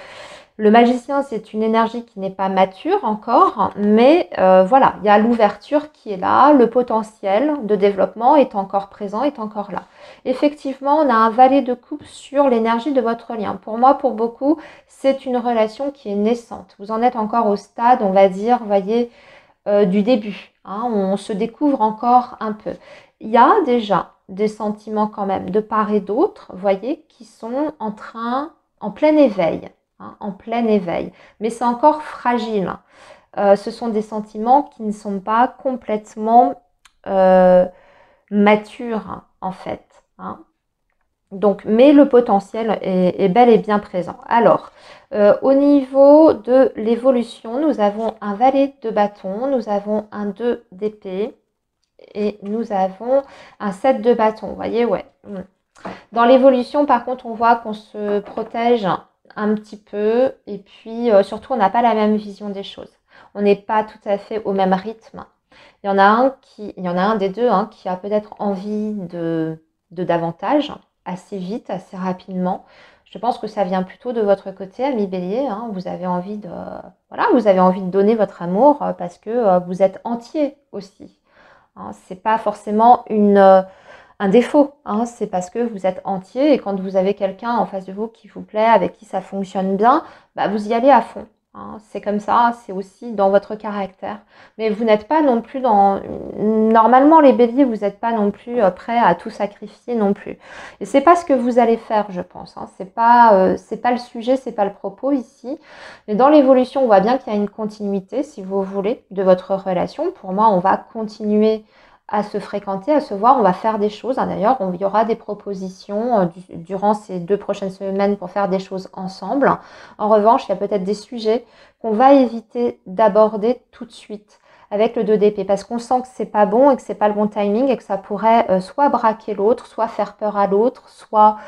Le magicien, c'est une énergie qui n'est pas mature encore, mais voilà, il y a l'ouverture qui est là, le potentiel de développement est encore présent, est encore là. Effectivement, on a un valet de coupe sur l'énergie de votre lien. Pour moi, pour beaucoup, c'est une relation qui est naissante. Vous en êtes encore au stade, on va dire, voyez, du début. Hein, on se découvre encore un peu. Il y a déjà des sentiments quand même de part et d'autre, voyez, qui sont en plein éveil. Hein, en plein éveil. Mais c'est encore fragile. Ce sont des sentiments qui ne sont pas complètement matures, en fait. Hein. Donc, mais le potentiel est bel et bien présent. Alors, au niveau de l'évolution, nous avons un valet de bâton, nous avons un 2 d'épée et nous avons un 7 de bâton. Vous voyez, ouais. Dans l'évolution, par contre, on voit qu'on se protège un petit peu et puis surtout, on n'a pas la même vision des choses. On n'est pas tout à fait au même rythme. Il y en a un des deux hein, qui a peut-être envie de davantage, assez vite, assez rapidement. Je pense que ça vient plutôt de votre côté, ami Bélier. Hein. Vous avez envie de, voilà, vous avez envie de donner votre amour parce que vous êtes entier aussi. Hein. C'est pas forcément un défaut. Hein. C'est parce que vous êtes entier et quand vous avez quelqu'un en face de vous qui vous plaît, avec qui ça fonctionne bien, bah, vous y allez à fond. Hein. C'est comme ça, c'est aussi dans votre caractère. Mais vous n'êtes pas non plus dans... Normalement, les béliers, vous n'êtes pas non plus prêts à tout sacrifier non plus. Et c'est pas ce que vous allez faire, je pense. Hein. C'est pas le sujet, c'est pas le propos ici. Mais dans l'évolution, on voit bien qu'il y a une continuité, si vous voulez, de votre relation. Pour moi, on va continuer à se fréquenter, à se voir, on va faire des choses. D'ailleurs, il y aura des propositions durant ces 2 prochaines semaines pour faire des choses ensemble. En revanche, il y a peut-être des sujets qu'on va éviter d'aborder tout de suite avec le 2 d'épée parce qu'on sent que c'est pas bon et que c'est pas le bon timing et que ça pourrait soit braquer l'autre, soit faire peur à l'autre, soit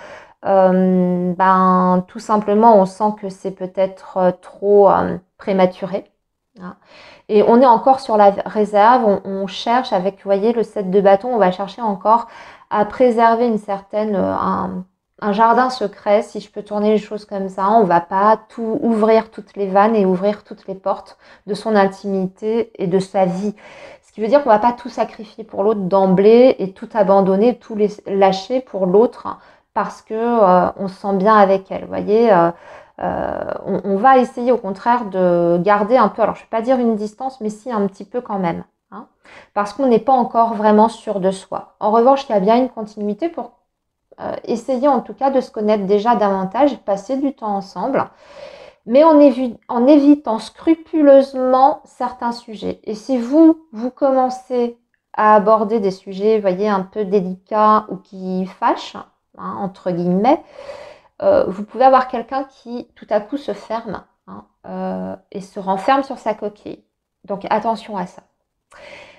tout simplement on sent que c'est peut-être trop prématuré. Hein. Et on est encore sur la réserve, on cherche avec, vous voyez, le 7 de bâton, on va chercher encore à préserver une certaine, un jardin secret, si je peux tourner les choses comme ça. On va pas tout ouvrir toutes les vannes et ouvrir toutes les portes de son intimité et de sa vie. Ce qui veut dire qu'on va pas tout sacrifier pour l'autre d'emblée et tout abandonner, tout lâcher pour l'autre parce que on se sent bien avec elle. Vous voyez, on va essayer au contraire de garder un peu, alors je ne vais pas dire une distance, mais si un petit peu quand même. Hein, parce qu'on n'est pas encore vraiment sûr de soi. En revanche, il y a bien une continuité pour essayer en tout cas de se connaître déjà davantage, passer du temps ensemble, mais en évitant scrupuleusement certains sujets. Et si vous commencez à aborder des sujets, vous voyez, un peu délicats ou qui fâchent, hein, entre guillemets, vous pouvez avoir quelqu'un qui tout à coup se ferme hein, et se renferme sur sa coquille. Donc attention à ça.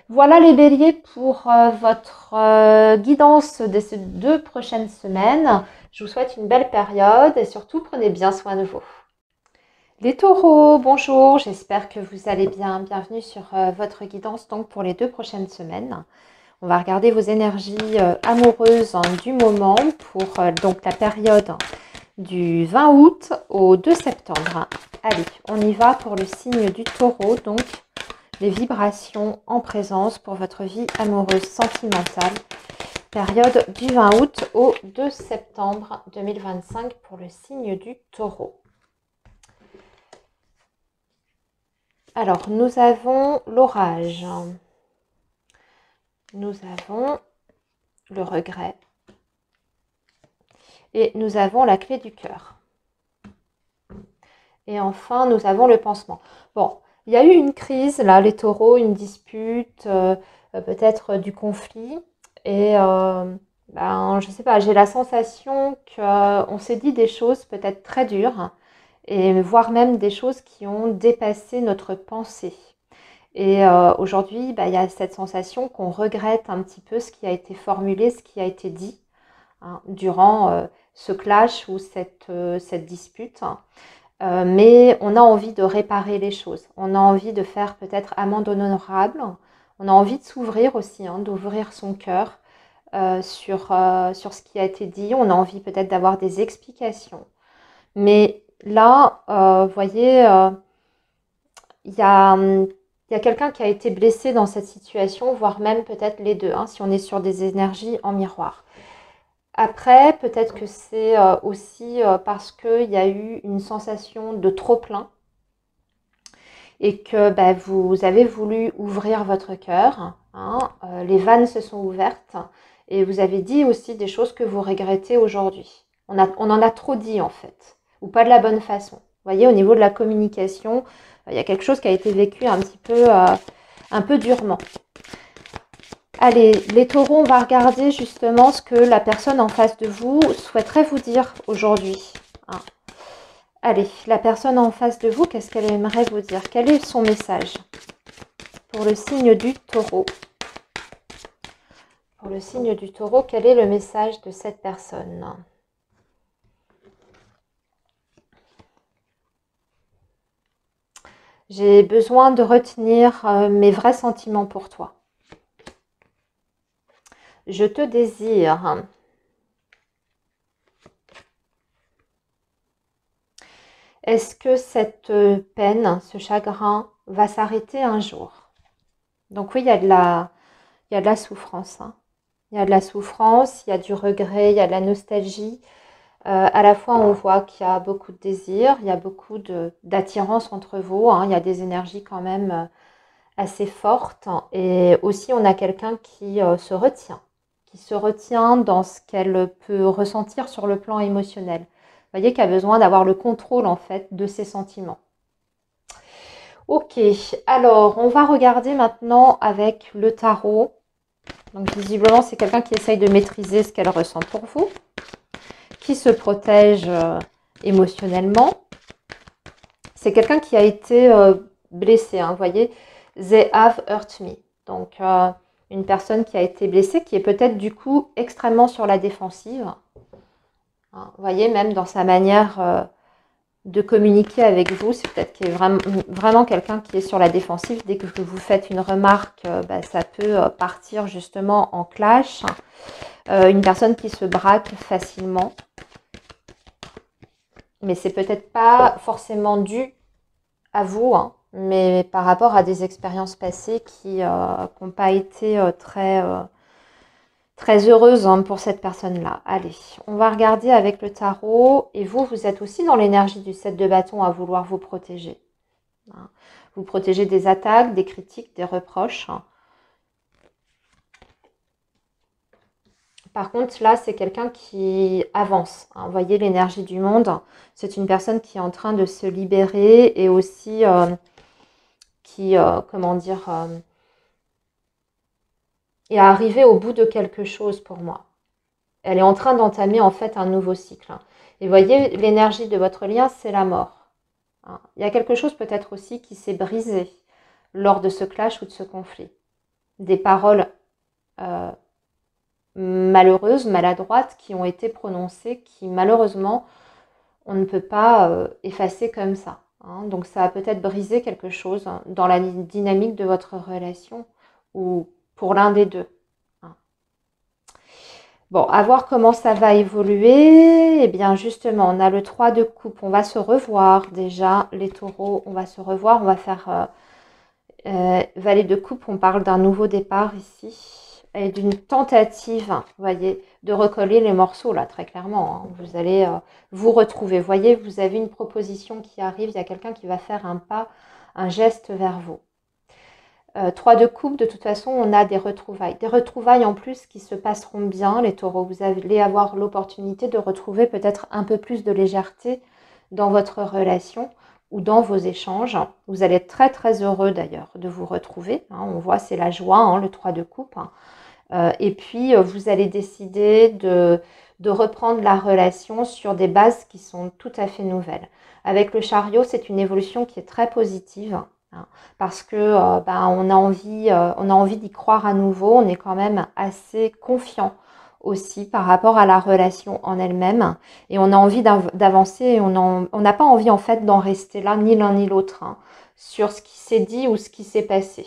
Voilà les béliers pour votre guidance de ces 2 prochaines semaines. Je vous souhaite une belle période et surtout prenez bien soin de vous. Les taureaux, bonjour, j'espère que vous allez bien. Bienvenue sur votre guidance donc pour les 2 prochaines semaines. On va regarder vos énergies amoureuses hein, du moment pour donc la période du 20 août au 2 septembre. Allez, on y va pour le signe du taureau, donc les vibrations en présence pour votre vie amoureuse sentimentale. Période du 20 août au 2 septembre 2025 pour le signe du taureau. Alors, nous avons l'orage. Nous avons le regret. Et nous avons la clé du cœur. Et enfin, nous avons le pansement. Bon, il y a eu une crise, là, les taureaux, une dispute, peut-être du conflit. Et je ne sais pas, j'ai la sensation qu'on s'est dit des choses peut-être très dures, et voire même des choses qui ont dépassé notre pensée. Et aujourd'hui, il y a cette sensation qu'on regrette un petit peu ce qui a été formulé, ce qui a été dit hein, durant ce clash ou cette dispute. Mais on a envie de réparer les choses. On a envie de faire peut-être amende honorable. On a envie de s'ouvrir aussi, hein, d'ouvrir son cœur sur ce qui a été dit. On a envie peut-être d'avoir des explications. Mais là, vous voyez, il y a, il y a quelqu'un qui a été blessé dans cette situation, voire même peut-être les deux, hein, si on est sur des énergies en miroir. Après, peut-être que c'est aussi parce qu'il y a eu une sensation de trop-plein et que bah, vous avez voulu ouvrir votre cœur, hein, les vannes se sont ouvertes et vous avez dit aussi des choses que vous regrettez aujourd'hui. On en a trop dit en fait, ou pas de la bonne façon. Vous voyez, au niveau de la communication, il y a quelque chose qui a été vécu un peu durement. Allez, les taureaux, on va regarder justement ce que la personne en face de vous souhaiterait vous dire aujourd'hui. Hein. Allez, la personne en face de vous, qu'est-ce qu'elle aimerait vous dire? Quel est son message pour le signe du taureau? Pour le signe du taureau, quel est le message de cette personne? J'ai besoin de retenir mes vrais sentiments pour toi. Je te désire. Est-ce que cette peine, ce chagrin va s'arrêter un jour? Donc oui, il y a de la souffrance. Hein. Il y a de la souffrance, il y a du regret, il y a de la nostalgie. À la fois, on voit qu'il y a beaucoup de désir, il y a beaucoup d'attirance entre vous. Hein. Il y a des énergies quand même assez fortes. Et aussi, on a quelqu'un qui se retient dans ce qu'elle peut ressentir sur le plan émotionnel. Vous voyez qu'elle a besoin d'avoir le contrôle en fait de ses sentiments. Ok, alors on va regarder maintenant avec le tarot. Donc visiblement c'est quelqu'un qui essaye de maîtriser ce qu'elle ressent pour vous, qui se protège émotionnellement. C'est quelqu'un qui a été blessé, hein, vous voyez, they have hurt me. Donc une personne qui a été blessée, qui est peut-être du coup extrêmement sur la défensive. Hein, vous voyez, même dans sa manière de communiquer avec vous, c'est peut-être qu'il est vraiment quelqu'un qui est sur la défensive. Dès que vous faites une remarque, bah, ça peut partir justement en clash. Une personne qui se braque facilement. Mais c'est peut-être pas forcément dû à vous, hein, mais par rapport à des expériences passées qui n'ont pas été très heureuses, hein, pour cette personne-là. Allez, on va regarder avec le tarot. Et vous, vous êtes aussi dans l'énergie du 7 de bâton à vouloir vous protéger. Hein. Vous protéger des attaques, des critiques, des reproches. Par contre, là, c'est quelqu'un qui avance. Hein. Vous voyez l'énergie du monde. C'est une personne qui est en train de se libérer et aussi comment dire, est arrivée au bout de quelque chose pour moi. Elle est en train d'entamer en fait un nouveau cycle. Hein. Et vous voyez, l'énergie de votre lien, c'est la mort. Hein. Il y a quelque chose peut-être aussi qui s'est brisé lors de ce clash ou de ce conflit. Des paroles malheureuses, maladroites qui ont été prononcées, qui malheureusement on ne peut pas effacer comme ça. Hein. Donc ça a peut-être brisé quelque chose dans la dynamique de votre relation ou pour l'un des deux. Hein. Bon, à voir comment ça va évoluer. Eh bien justement, on a le 3 de coupe, on va se revoir déjà, les taureaux, on va se revoir, on va faire valet de coupe, on parle d'un nouveau départ ici. Et d'une tentative, vous voyez, de recoller les morceaux, là, très clairement. Hein. Vous allez vous retrouver. Vous voyez, vous avez une proposition qui arrive, il y a quelqu'un qui va faire un pas, un geste vers vous. 3 de coupe, de toute façon, on a des retrouvailles. Des retrouvailles en plus qui se passeront bien, les taureaux. Vous allez avoir l'opportunité de retrouver peut-être un peu plus de légèreté dans votre relation ou dans vos échanges. Vous allez être très très heureux d'ailleurs de vous retrouver. Hein. On voit, c'est la joie, hein, le 3 de coupe. Hein. Et puis, vous allez décider de reprendre la relation sur des bases qui sont tout à fait nouvelles. Avec le chariot, c'est une évolution qui est très positive, hein, parce que on a envie d'y croire à nouveau. On est quand même assez confiant aussi par rapport à la relation en elle-même. Et on a envie d'avancer et on n'a pas envie en fait d'en rester là, ni l'un ni l'autre, hein, sur ce qui s'est dit ou ce qui s'est passé.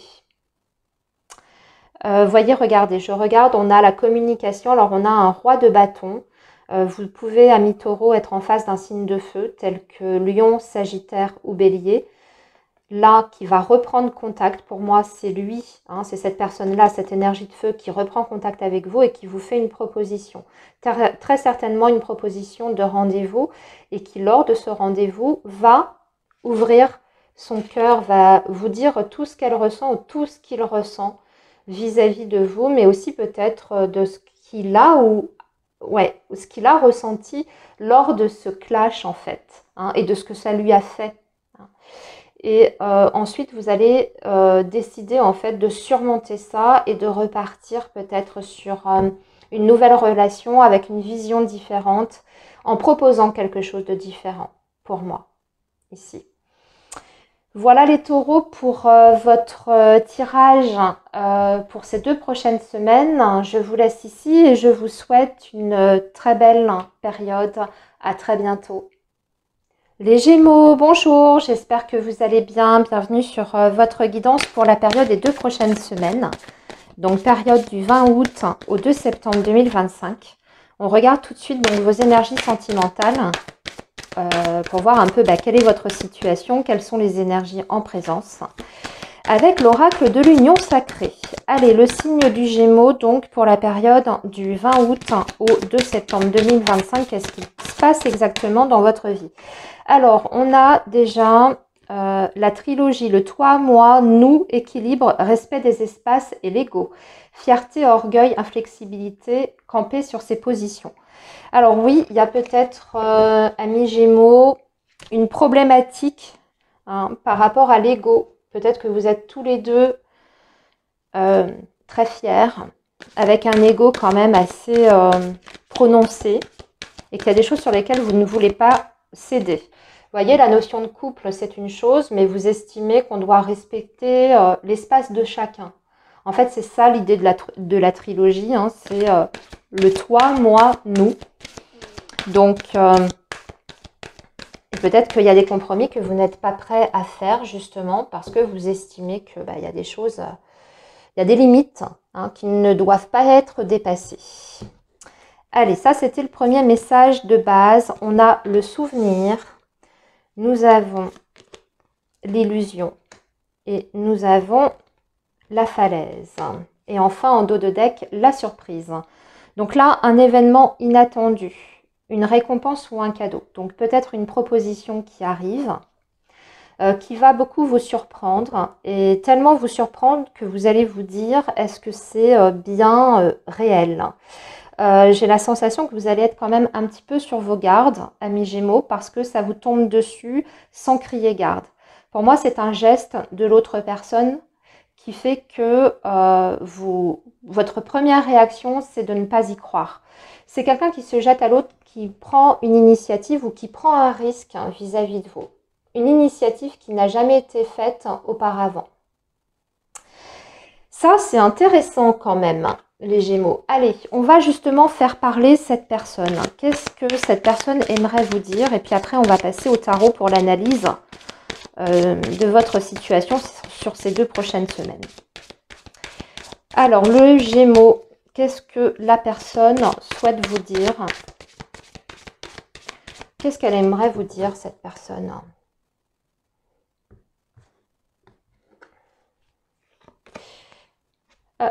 Voyez, regardez, je regarde, on a la communication. Alors, on a un roi de bâton. Vous pouvez, ami Taureau, être en face d'un signe de feu, tel que Lion, Sagittaire ou Bélier. Là, qui va reprendre contact, pour moi, c'est lui, hein, c'est cette personne-là, cette énergie de feu qui reprend contact avec vous et qui vous fait une proposition. Très certainement une proposition de rendez-vous et qui, lors de ce rendez-vous, va ouvrir son cœur, va vous dire tout ce qu'elle ressent ou tout ce qu'il ressent vis-à-vis de vous, mais aussi peut-être de ce qu'il a ou ouais, ce qu'il a ressenti lors de ce clash en fait, hein, et de ce que ça lui a fait. Et ensuite, vous allez décider en fait de surmonter ça et de repartir peut-être sur une nouvelle relation avec une vision différente en proposant quelque chose de différent pour moi, ici. Voilà les taureaux pour votre tirage pour ces 2 prochaines semaines. Je vous laisse ici et je vous souhaite une très belle période. À très bientôt. Les Gémeaux, bonjour, j'espère que vous allez bien. Bienvenue sur votre guidance pour la période des 2 prochaines semaines. Donc période du 20 août au 2 septembre 2025. On regarde tout de suite donc, vos énergies sentimentales pour voir un peu quelle est votre situation, quelles sont les énergies en présence. Avec l'oracle de l'union sacrée. Allez, le signe du Gémeaux, donc pour la période du 20 août au 2 septembre 2025, qu'est-ce qui se passe exactement dans votre vie? Alors, on a déjà la trilogie, le toi, moi, nous, équilibre, respect des espaces et l'ego. Fierté, orgueil, inflexibilité, camper sur ses positions. Alors oui, il y a peut-être, amis Gémeaux, une problématique par rapport à l'ego. Peut-être que vous êtes tous les deux très fiers, avec un ego quand même assez prononcé, et qu'il y a des choses sur lesquelles vous ne voulez pas céder. Vous voyez, la notion de couple, c'est une chose, mais vous estimez qu'on doit respecter l'espace de chacun. En fait, c'est ça l'idée de la trilogie, hein, c'est le toi, moi, nous. Donc, peut-être qu'il y a des compromis que vous n'êtes pas prêt à faire, justement, parce que vous estimez que y a des choses, il y a des limites qui ne doivent pas être dépassées. Allez, ça, c'était le premier message de base. On a le souvenir, nous avons l'illusion et nous avons la falaise. Et enfin, en dos de deck, la surprise. Donc là, un événement inattendu, une récompense ou un cadeau. Donc peut-être une proposition qui arrive, qui va beaucoup vous surprendre, et tellement vous surprendre que vous allez vous dire, est-ce que c'est bien réel? J'ai la sensation que vous allez être quand même un petit peu sur vos gardes, amis Gémeaux, parce que ça vous tombe dessus sans crier garde. Pour moi, c'est un geste de l'autre personne qui fait que votre première réaction, c'est de ne pas y croire. C'est quelqu'un qui se jette à l'autre, qui prend une initiative ou qui prend un risque vis-à-vis de vous. Une initiative qui n'a jamais été faite auparavant. Ça, c'est intéressant quand même, les Gémeaux. Allez, on va justement faire parler cette personne. Qu'est-ce que cette personne aimerait vous dire? Et puis après, on va passer au tarot pour l'analyse de votre situation sur ces 2 prochaines semaines. Alors, le Gémeaux, qu'est-ce que la personne souhaite vous dire? Qu'est-ce qu'elle aimerait vous dire, cette personne?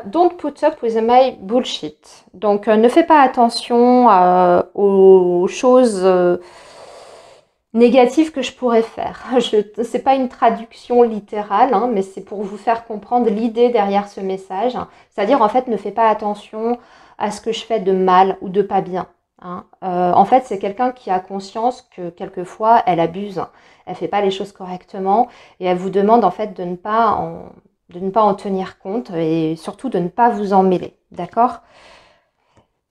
Don't put up with my bullshit. Donc, ne fais pas attention aux choses négatives que je pourrais faire. Ce n'est pas une traduction littérale, mais c'est pour vous faire comprendre l'idée derrière ce message. C'est-à-dire, en fait, ne fais pas attention à ce que je fais de mal ou de pas bien. En fait, c'est quelqu'un qui a conscience que quelquefois, elle abuse. Elle ne fait pas les choses correctement et elle vous demande en fait de ne pas en tenir compte et surtout de ne pas vous en mêler, d'accord?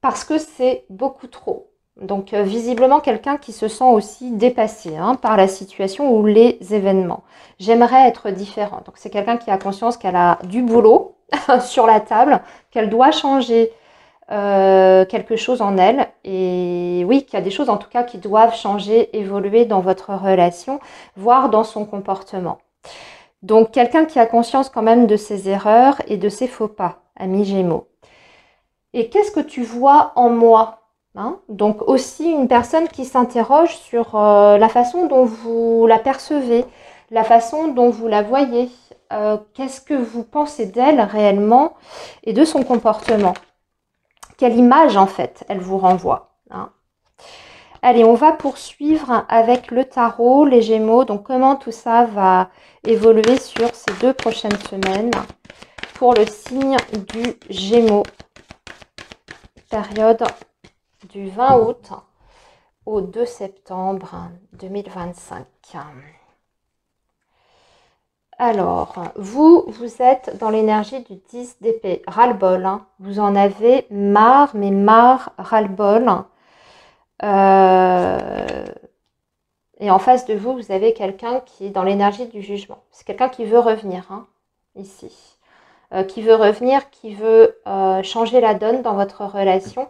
Parce que c'est beaucoup trop. Donc visiblement quelqu'un qui se sent aussi dépassé par la situation ou les événements. J'aimerais être différent. Donc c'est quelqu'un qui a conscience qu'elle a du boulot sur la table, qu'elle doit changer quelque chose en elle. Et oui, qu'il y a des choses en tout cas qui doivent changer, évoluer dans votre relation, voire dans son comportement. Donc, quelqu'un qui a conscience quand même de ses erreurs et de ses faux pas, ami Gémeaux. Et qu'est-ce que tu vois en moi? hein. Donc aussi une personne qui s'interroge sur la façon dont vous la percevez, la façon dont vous la voyez. Qu'est-ce que vous pensez d'elle réellement et de son comportement? Quelle image en fait elle vous renvoie, hein? Allez, on va poursuivre avec le tarot, les Gémeaux. Donc comment tout ça va évoluer sur ces 2 prochaines semaines pour le signe du Gémeaux. Période du 20 août au 2 septembre 2025. Alors, vous êtes dans l'énergie du 10 d'épée, ras-le-bol, hein. Vous en avez marre, mais marre, ras-le-bol. Et en face de vous, vous avez quelqu'un qui est dans l'énergie du jugement. C'est quelqu'un qui veut revenir, hein, ici. Qui veut revenir, qui veut changer la donne dans votre relation.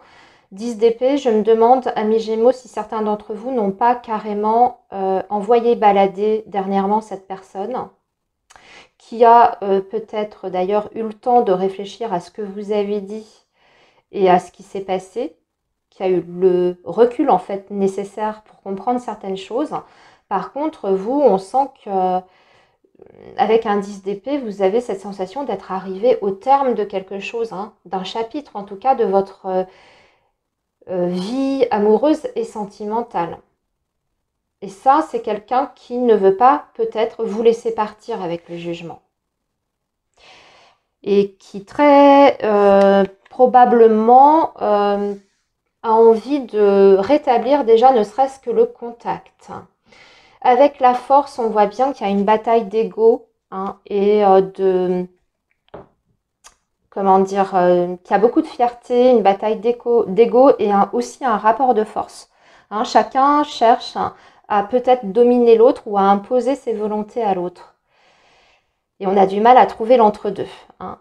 10 d'épée, je me demande, amis Gémeaux, si certains d'entre vous n'ont pas carrément envoyé balader dernièrement cette personne, qui a peut-être d'ailleurs eu le temps de réfléchir à ce que vous avez dit et à ce qui s'est passé, qui a eu le recul en fait nécessaire pour comprendre certaines choses. Par contre, vous, on sent que avec un 10 d'épée, vous avez cette sensation d'être arrivé au terme de quelque chose, hein, d'un chapitre en tout cas de votre vie amoureuse et sentimentale. Et ça, c'est quelqu'un qui ne veut pas peut-être vous laisser partir avec le jugement. Et qui très probablement a envie de rétablir déjà ne serait-ce que le contact. Avec la force, on voit bien qu'il y a une bataille d'ego, hein, et comment dire, qu'il y a beaucoup de fierté, une bataille d'ego et aussi un rapport de force. Hein, chacun cherche à peut-être dominer l'autre ou à imposer ses volontés à l'autre. Et on a du mal à trouver l'entre-deux, hein.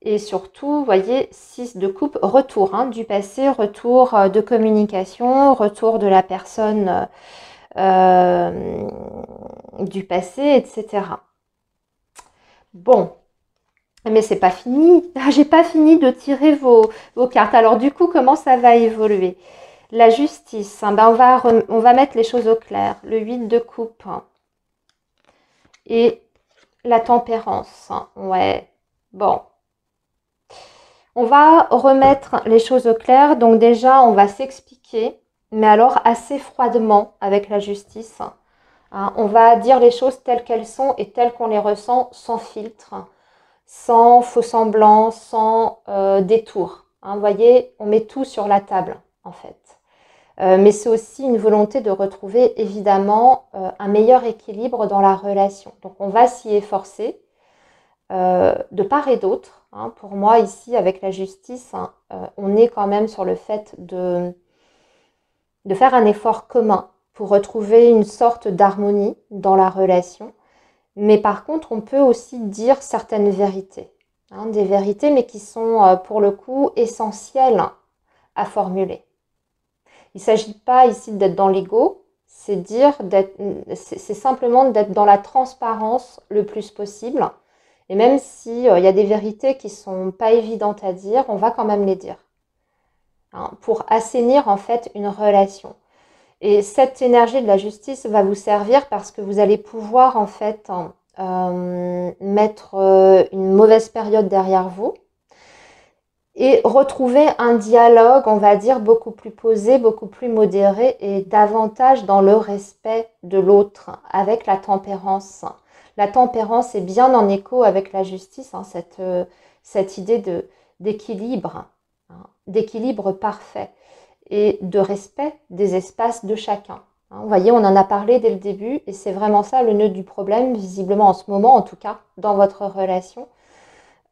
Et surtout, vous voyez, 6 de coupe, retour, hein, du passé, retour de communication, retour de la personne du passé, etc. Bon, mais c'est pas fini. J'ai pas fini de tirer vos cartes. Alors du coup, comment ça va évoluer? La justice, hein, ben on va mettre les choses au clair. Le 8 de coupe, hein, et la tempérance. Hein, ouais, bon. On va remettre les choses au clair. Donc déjà, on va s'expliquer, mais alors assez froidement avec la justice. Hein, on va dire les choses telles qu'elles sont et telles qu'on les ressent, sans filtre, sans faux semblant, sans détour. Hein, vous voyez, on met tout sur la table, en fait. Mais c'est aussi une volonté de retrouver, évidemment, un meilleur équilibre dans la relation. Donc, on va s'y efforcer, de part et d'autre. Hein. Pour moi, ici, avec la justice, hein, on est quand même sur le fait de faire un effort commun pour retrouver une sorte d'harmonie dans la relation. Mais par contre, on peut aussi dire certaines vérités. Hein, des vérités, mais qui sont, pour le coup, essentielles à formuler. Il ne s'agit pas ici d'être dans l'ego, c'est simplement d'être dans la transparence le plus possible. Et même s'il y a des vérités qui ne sont pas évidentes à dire, on va quand même les dire. Hein, pour assainir en fait une relation. Et cette énergie de la justice va vous servir parce que vous allez pouvoir en fait mettre une mauvaise période derrière vous et retrouver un dialogue, on va dire, beaucoup plus posé, beaucoup plus modéré et davantage dans le respect de l'autre, avec la tempérance. La tempérance est bien en écho avec la justice, hein, cette idée d'équilibre, hein, d'équilibre parfait et de respect des espaces de chacun. Hein, vous voyez, on en a parlé dès le début et c'est vraiment ça le nœud du problème, visiblement en ce moment en tout cas, dans votre relation.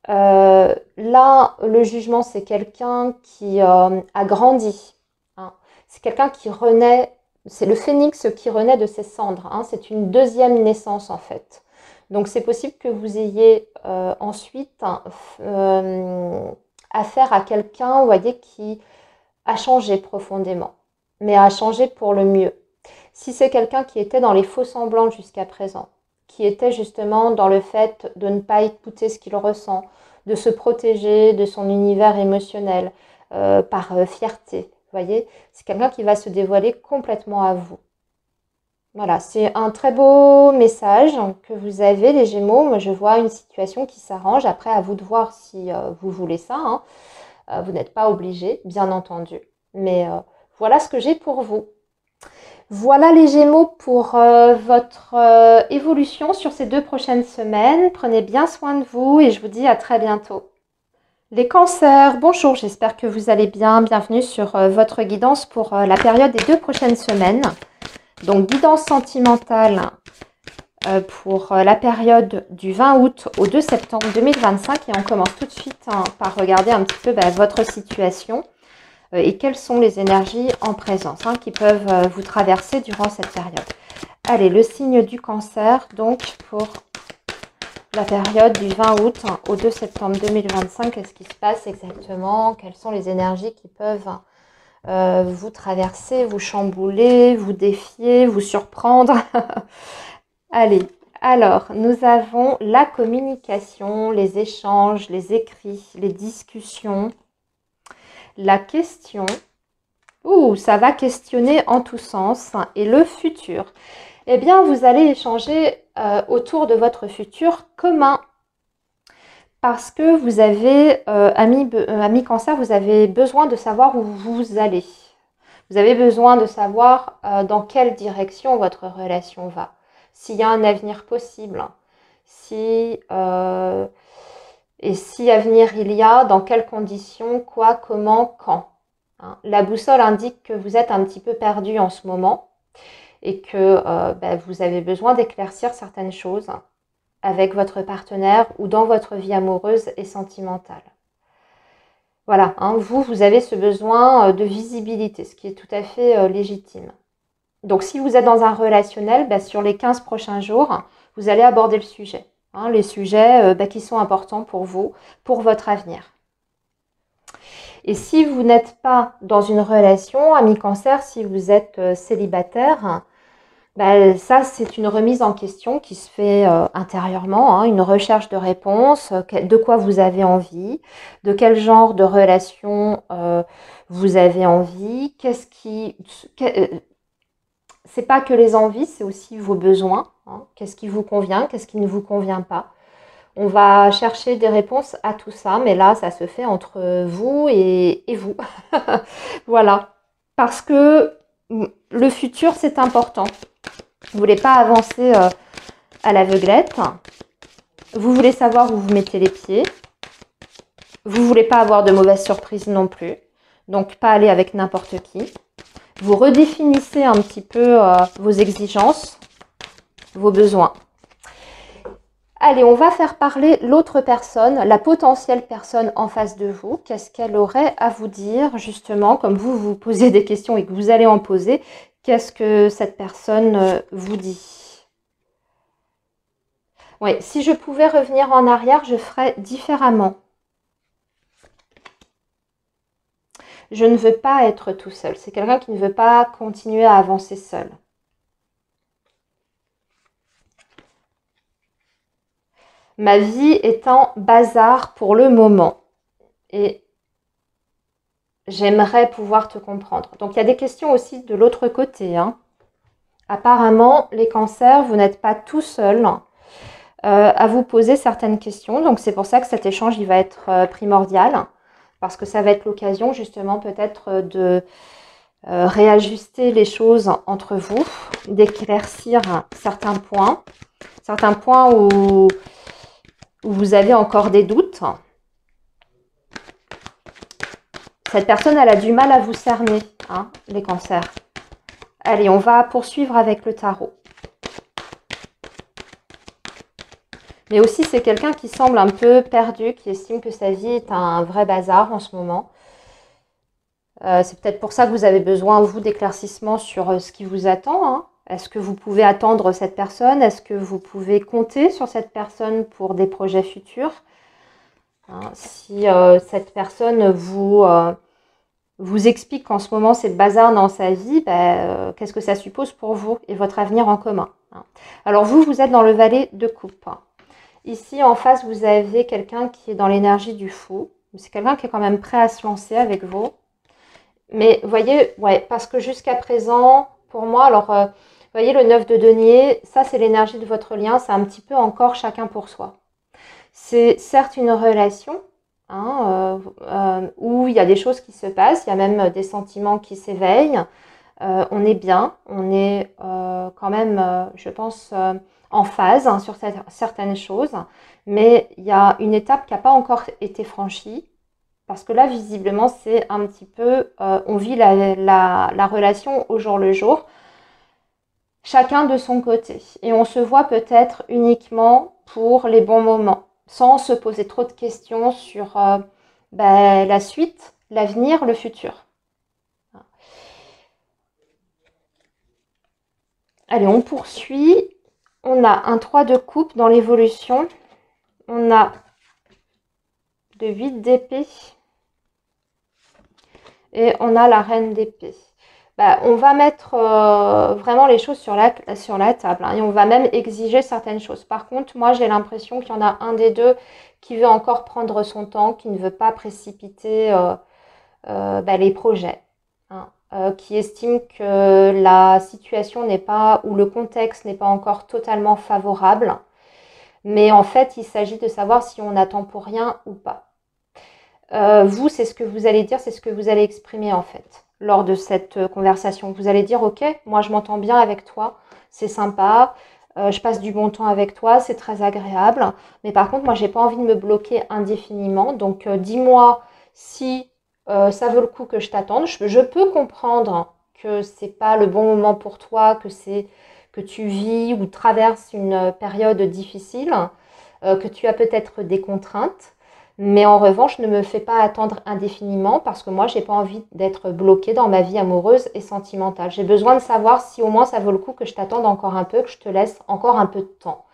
Là, le jugement, c'est quelqu'un qui a grandi. Hein. C'est quelqu'un qui renaît, c'est le phénix qui renaît de ses cendres. Hein. C'est une deuxième naissance en fait. Donc c'est possible que vous ayez ensuite affaire à quelqu'un, vous voyez, qui a changé profondément, mais a changé pour le mieux. Si c'est quelqu'un qui était dans les faux semblants jusqu'à présent, qui était justement dans le fait de ne pas écouter ce qu'il ressent, de se protéger de son univers émotionnel par fierté, voyez, c'est quelqu'un qui va se dévoiler complètement à vous. Voilà, c'est un très beau message que vous avez, les Gémeaux. Moi, je vois une situation qui s'arrange. Après, à vous de voir si vous voulez ça, hein. Vous n'êtes pas obligé, bien entendu. Mais voilà ce que j'ai pour vous. Voilà les Gémeaux pour votre évolution sur ces 2 prochaines semaines. Prenez bien soin de vous et je vous dis à très bientôt. Les cancers, bonjour, j'espère que vous allez bien. Bienvenue sur votre guidance pour la période des 2 prochaines semaines. Donc, guidance sentimentale pour la période du 20 août au 2 septembre 2025. Et on commence tout de suite par regarder un petit peu votre situation et quelles sont les énergies en présence qui peuvent vous traverser durant cette période. Allez, le signe du cancer, donc pour la période du 20 août au 2 septembre 2025, qu'est-ce qui se passe exactement? Quelles sont les énergies qui peuvent vous traverser, vous chambouler, vous défier, vous surprendre? Allez, alors, nous avons la communication, les échanges, les écrits, les discussions, la question. Ouh, ça va questionner en tous sens. Et le futur. Eh bien, vous allez échanger autour de votre futur commun. Parce que vous avez, ami cancer, vous avez besoin de savoir où vous allez. Vous avez besoin de savoir dans quelle direction votre relation va. S'il y a un avenir possible. Et si avenir il y a, dans quelles conditions, quoi, comment, quand. La boussole indique que vous êtes un petit peu perdu en ce moment et que vous avez besoin d'éclaircir certaines choses avec votre partenaire ou dans votre vie amoureuse et sentimentale. Voilà, vous avez ce besoin de visibilité, ce qui est tout à fait légitime. Donc, si vous êtes dans un relationnel, sur les 15 prochains jours, vous allez aborder le sujet. Les sujets qui sont importants pour vous, pour votre avenir. Et si vous n'êtes pas dans une relation, ami cancer, si vous êtes célibataire, ça c'est une remise en question qui se fait intérieurement, une recherche de réponse, de quoi vous avez envie, de quel genre de relation vous avez envie, c'est pas que les envies, c'est aussi vos besoins, qu'est-ce qui vous convient, qu'est-ce qui ne vous convient pas. On va chercher des réponses à tout ça, mais là, ça se fait entre vous et vous. Voilà. Parce que le futur, c'est important. Vous ne voulez pas avancer à l'aveuglette. Vous voulez savoir où vous mettez les pieds. Vous ne voulez pas avoir de mauvaises surprises non plus. Donc, pas aller avec n'importe qui. Vous redéfinissez un petit peu vos exigences, vos besoins. Allez, on va faire parler l'autre personne, la potentielle personne en face de vous. Qu'est-ce qu'elle aurait à vous dire, justement, comme vous vous posez des questions et que vous allez en poser. Qu'est-ce que cette personne vous dit? Oui, si je pouvais revenir en arrière, je ferais différemment. Je ne veux pas être tout seul. C'est quelqu'un qui ne veut pas continuer à avancer seul. Ma vie est en bazar pour le moment et j'aimerais pouvoir te comprendre. Donc, il y a des questions aussi de l'autre côté. Apparemment, les cancers, vous n'êtes pas tout seul à vous poser certaines questions. Donc, c'est pour ça que cet échange, il va être primordial parce que ça va être l'occasion justement peut-être de réajuster les choses entre vous, d'éclaircir certains points où vous avez encore des doutes. Cette personne, elle a du mal à vous cerner, les cancers. Allez, on va poursuivre avec le tarot. Mais aussi, c'est quelqu'un qui semble un peu perdu, qui estime que sa vie est un vrai bazar en ce moment. C'est peut-être pour ça que vous avez besoin, vous, d'éclaircissement sur ce qui vous attend. Est-ce que vous pouvez attendre cette personne? Est-ce que vous pouvez compter sur cette personne pour des projets futurs? Si cette personne vous explique qu'en ce moment c'est le bazar dans sa vie, qu'est-ce que ça suppose pour vous et votre avenir en commun? Alors vous êtes dans le valet de coupe. Ici en face, vous avez quelqu'un qui est dans l'énergie du fou. C'est quelqu'un qui est quand même prêt à se lancer avec vous. Mais vous voyez, ouais, parce que jusqu'à présent, pour moi, alors, vous voyez, le 9 de denier, ça, c'est l'énergie de votre lien, c'est un petit peu encore chacun pour soi. C'est certes une relation, hein, où il y a des choses qui se passent, il y a même des sentiments qui s'éveillent. On est bien, on est quand même, je pense, en phase hein, sur certaines choses, mais il y a une étape qui n'a pas encore été franchie, parce que là, visiblement, c'est un petit peu, on vit la relation au jour le jour, chacun de son côté, et on se voit peut-être uniquement pour les bons moments, sans se poser trop de questions sur la suite, l'avenir, le futur. Allez, on poursuit. On a un 3 de coupe dans l'évolution. On a le 8 d'épée. Et on a la reine d'épée. On va mettre vraiment les choses sur la table. Hein, et on va même exiger certaines choses. Par contre, moi, j'ai l'impression qu'il y en a un des deux qui veut encore prendre son temps, qui ne veut pas précipiter les projets. Hein. Qui estime que la situation n'est pas, ou le contexte n'est pas encore totalement favorable. Mais en fait, il s'agit de savoir si on attend pour rien ou pas. Vous, c'est ce que vous allez dire, c'est ce que vous allez exprimer en fait lors de cette conversation. Vous allez dire, ok, moi je m'entends bien avec toi, c'est sympa, je passe du bon temps avec toi, c'est très agréable. Mais par contre, moi, j'ai pas envie de me bloquer indéfiniment. Donc, dis-moi si ça vaut le coup que je t'attende. Je peux comprendre que c'est pas le bon moment pour toi, que tu vis ou traverses une période difficile, que tu as peut-être des contraintes. Mais en revanche, ne me fais pas attendre indéfiniment parce que moi, j'ai pas envie d'être bloquée dans ma vie amoureuse et sentimentale. J'ai besoin de savoir si au moins ça vaut le coup que je t'attende encore un peu, que je te laisse encore un peu de temps.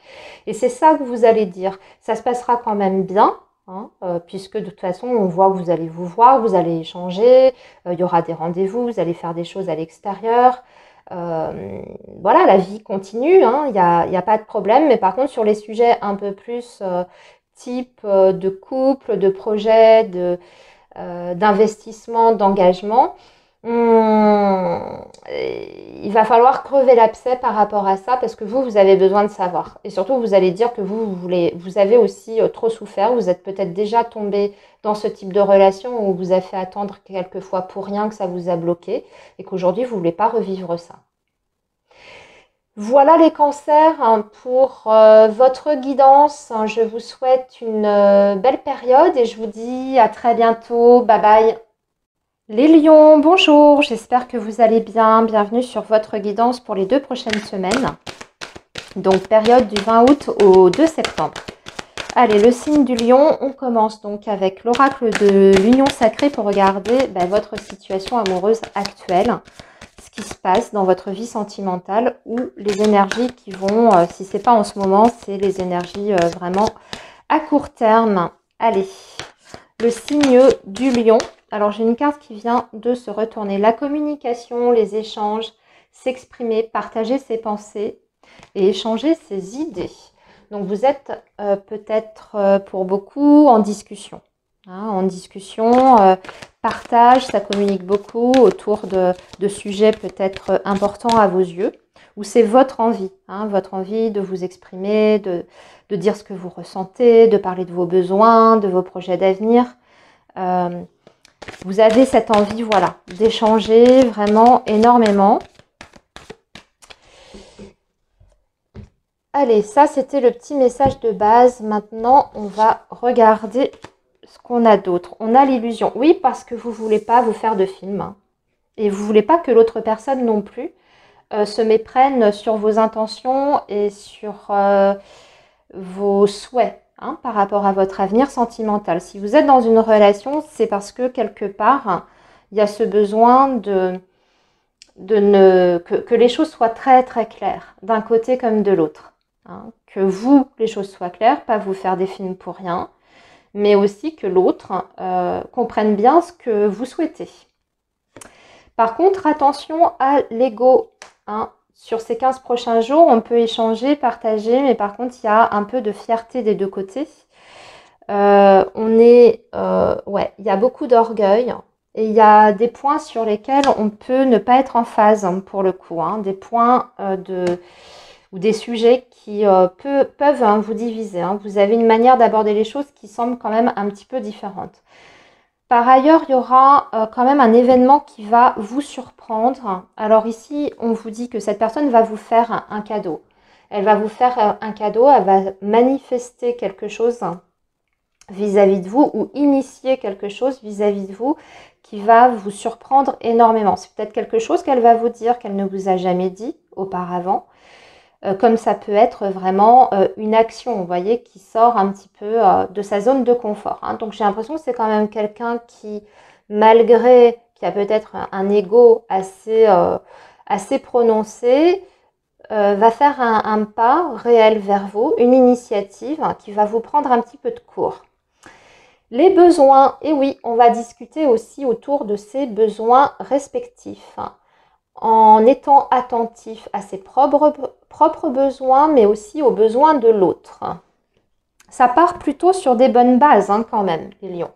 Et c'est ça que vous allez dire. Ça se passera quand même bien, hein, puisque de toute façon, on voit que vous allez vous voir, vous allez échanger, il y aura des rendez-vous, vous allez faire des choses à l'extérieur. Voilà, la vie continue, hein, il n'y a pas de problème. Mais par contre, sur les sujets un peu plus type de couple, de projet, d'investissement, d'engagement, il va falloir crever l'abcès par rapport à ça parce que vous avez besoin de savoir. Et surtout, vous allez dire que vous avez aussi trop souffert. Vous êtes peut-être déjà tombé dans ce type de relation où vous a fait attendre quelquefois pour rien, que ça vous a bloqué et qu'aujourd'hui, vous ne voulez pas revivre ça. Voilà les cancers hein, pour votre guidance. Je vous souhaite une belle période et je vous dis à très bientôt. Bye bye. Les lions, bonjour, j'espère que vous allez bien. Bienvenue sur votre guidance pour les 2 prochaines semaines. Donc période du 20 août au 2 septembre. Allez, le signe du lion, on commence donc avec l'oracle de l'union sacrée pour regarder votre situation amoureuse actuelle. Ce qui se passe dans votre vie sentimentale ou les énergies qui vont, si ce n'est pas en ce moment, c'est les énergies vraiment à court terme. Allez, le signe du lion. Alors, j'ai une carte qui vient de se retourner. La communication, les échanges, s'exprimer, partager ses pensées et échanger ses idées. Donc, vous êtes peut-être pour beaucoup en discussion. Hein, en discussion, partage, ça communique beaucoup autour de sujets peut-être importants à vos yeux, ou c'est votre envie de vous exprimer, de dire ce que vous ressentez, de parler de vos besoins, de vos projets d'avenir. Vous avez cette envie, voilà, d'échanger vraiment énormément. Allez, ça c'était le petit message de base. Maintenant, on va regarder ce qu'on a d'autre. On a l'illusion. Oui, parce que vous ne voulez pas vous faire de film. Hein, et vous ne voulez pas que l'autre personne non plus se méprenne sur vos intentions et sur vos souhaits hein, par rapport à votre avenir sentimental. Si vous êtes dans une relation, c'est parce que quelque part, il y a ce besoin que les choses soient très très claires, d'un côté comme de l'autre. Hein, que les choses soient claires, pas vous faire des films pour rien, mais aussi que l'autre comprenne bien ce que vous souhaitez. Par contre, attention à l'ego. Hein. Sur ces 15 prochains jours, on peut échanger, partager, mais par contre, il y a un peu de fierté des 2 côtés. Il y a beaucoup d'orgueil Et il y a des points sur lesquels on peut ne pas être en phase, hein, pour le coup, hein, des points ou des sujets qui peuvent, hein, vous diviser, hein. Vous avez une manière d'aborder les choses qui semble quand même un petit peu différente. Par ailleurs, il y aura quand même un événement qui va vous surprendre. Alors ici, on vous dit que cette personne va vous faire un cadeau. Elle va vous faire un cadeau, elle va manifester quelque chose vis-à-vis de vous ou initier quelque chose vis-à-vis de vous qui va vous surprendre énormément. C'est peut-être quelque chose qu'elle va vous dire qu'elle ne vous a jamais dit auparavant. Comme ça peut être vraiment une action, vous voyez, qui sort un petit peu de sa zone de confort, hein. Donc j'ai l'impression que c'est quand même quelqu'un qui, malgré qui a peut-être un ego assez prononcé, va faire un pas réel vers vous, une initiative qui va vous prendre un petit peu de court. Les besoins, et oui, on va discuter aussi autour de ces besoins respectifs, en étant attentif à ses propres besoins, mais aussi aux besoins de l'autre. Ça part plutôt sur des bonnes bases, hein, quand même, les lions.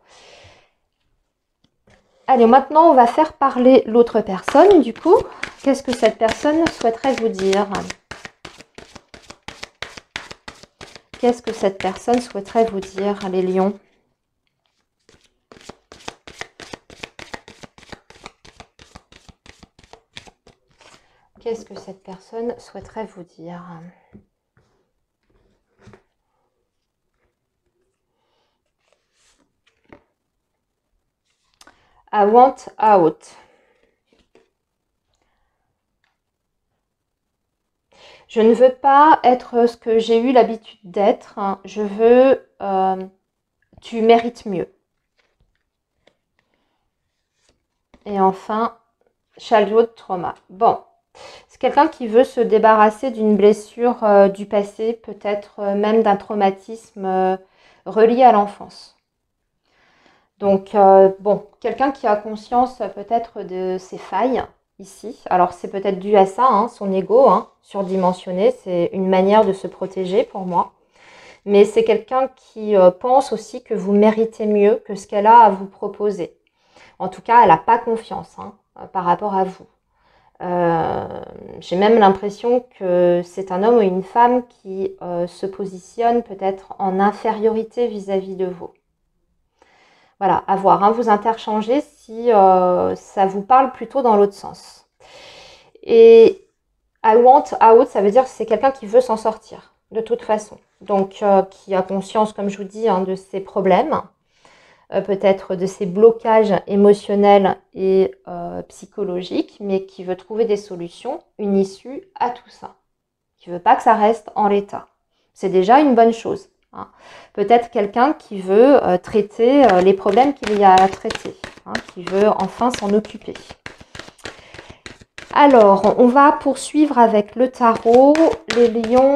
Allez, maintenant, on va faire parler l'autre personne, du coup. Qu'est-ce que cette personne souhaiterait vous dire? Qu'est-ce que cette personne souhaiterait vous dire, les lions? Qu'est-ce que cette personne souhaiterait vous dire? I want out. Je ne veux pas être ce que j'ai eu l'habitude d'être. Je veux... tu mérites mieux. Et enfin, childhood trauma. Bon. C'est quelqu'un qui veut se débarrasser d'une blessure du passé, peut-être même d'un traumatisme relié à l'enfance. Donc, bon, quelqu'un qui a conscience peut-être de ses failles ici. Alors, c'est peut-être dû à ça, hein, son ego, hein, surdimensionné. C'est une manière de se protéger pour moi. Mais c'est quelqu'un qui pense aussi que vous méritez mieux que ce qu'elle a à vous proposer. En tout cas, elle n'a pas confiance, hein, par rapport à vous. J'ai même l'impression que c'est un homme ou une femme qui se positionne peut-être en infériorité vis-à-vis de vous. Voilà, à voir, hein, vous interchangez si ça vous parle plutôt dans l'autre sens. Et I want out, ça veut dire que c'est quelqu'un qui veut s'en sortir, de toute façon. Donc, qui a conscience, comme je vous dis, hein, de ses problèmes, peut-être de ses blocages émotionnels et psychologiques, mais qui veut trouver des solutions, une issue à tout ça. Qui ne veut pas que ça reste en l'état. C'est déjà une bonne chose, hein. Peut-être quelqu'un qui veut traiter les problèmes qu'il y a à traiter, hein, qui veut enfin s'en occuper. Alors, on va poursuivre avec le tarot, les lions,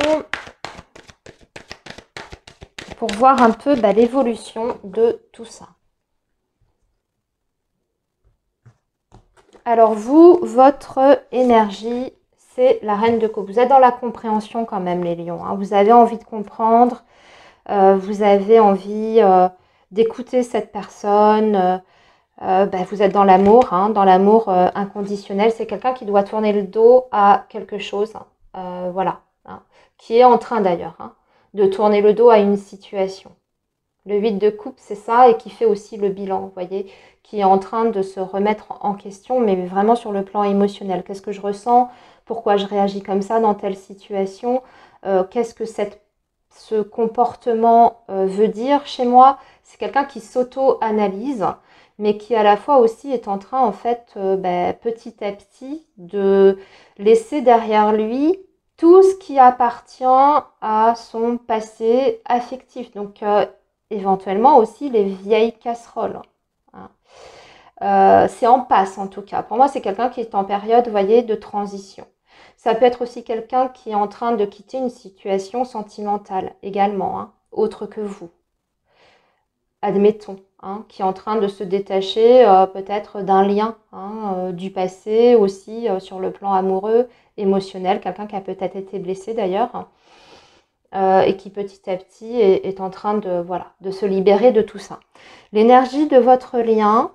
pour voir un peu l'évolution de tout ça. Alors vous, votre énergie, c'est la reine de coupe. Vous êtes dans la compréhension quand même, les lions, hein. Vous avez envie de comprendre, vous avez envie d'écouter cette personne. Vous êtes dans l'amour, hein, dans l'amour inconditionnel. C'est quelqu'un qui doit tourner le dos à quelque chose, voilà, hein, qui est en train d'ailleurs, hein, de tourner le dos à une situation. Le 8 de coupe, c'est ça, et qui fait aussi le bilan, vous voyez, qui est en train de se remettre en question, mais vraiment sur le plan émotionnel. Qu'est-ce que je ressens? Pourquoi je réagis comme ça dans telle situation? Qu'est-ce que ce comportement veut dire chez moi? C'est quelqu'un qui s'auto-analyse, mais qui à la fois aussi est en train, en fait, petit à petit, de laisser derrière lui tout ce qui appartient à son passé affectif. Donc, éventuellement aussi les vieilles casseroles, hein. C'est en passe en tout cas. Pour moi, c'est quelqu'un qui est en période, vous voyez, de transition. Ça peut être aussi quelqu'un qui est en train de quitter une situation sentimentale également, hein, autre que vous. Admettons, hein, qui est en train de se détacher peut-être d'un lien, hein, du passé aussi sur le plan amoureux, émotionnel, quelqu'un qui a peut-être été blessé d'ailleurs, et qui petit à petit est en train de se libérer de tout ça. L'énergie de votre lien,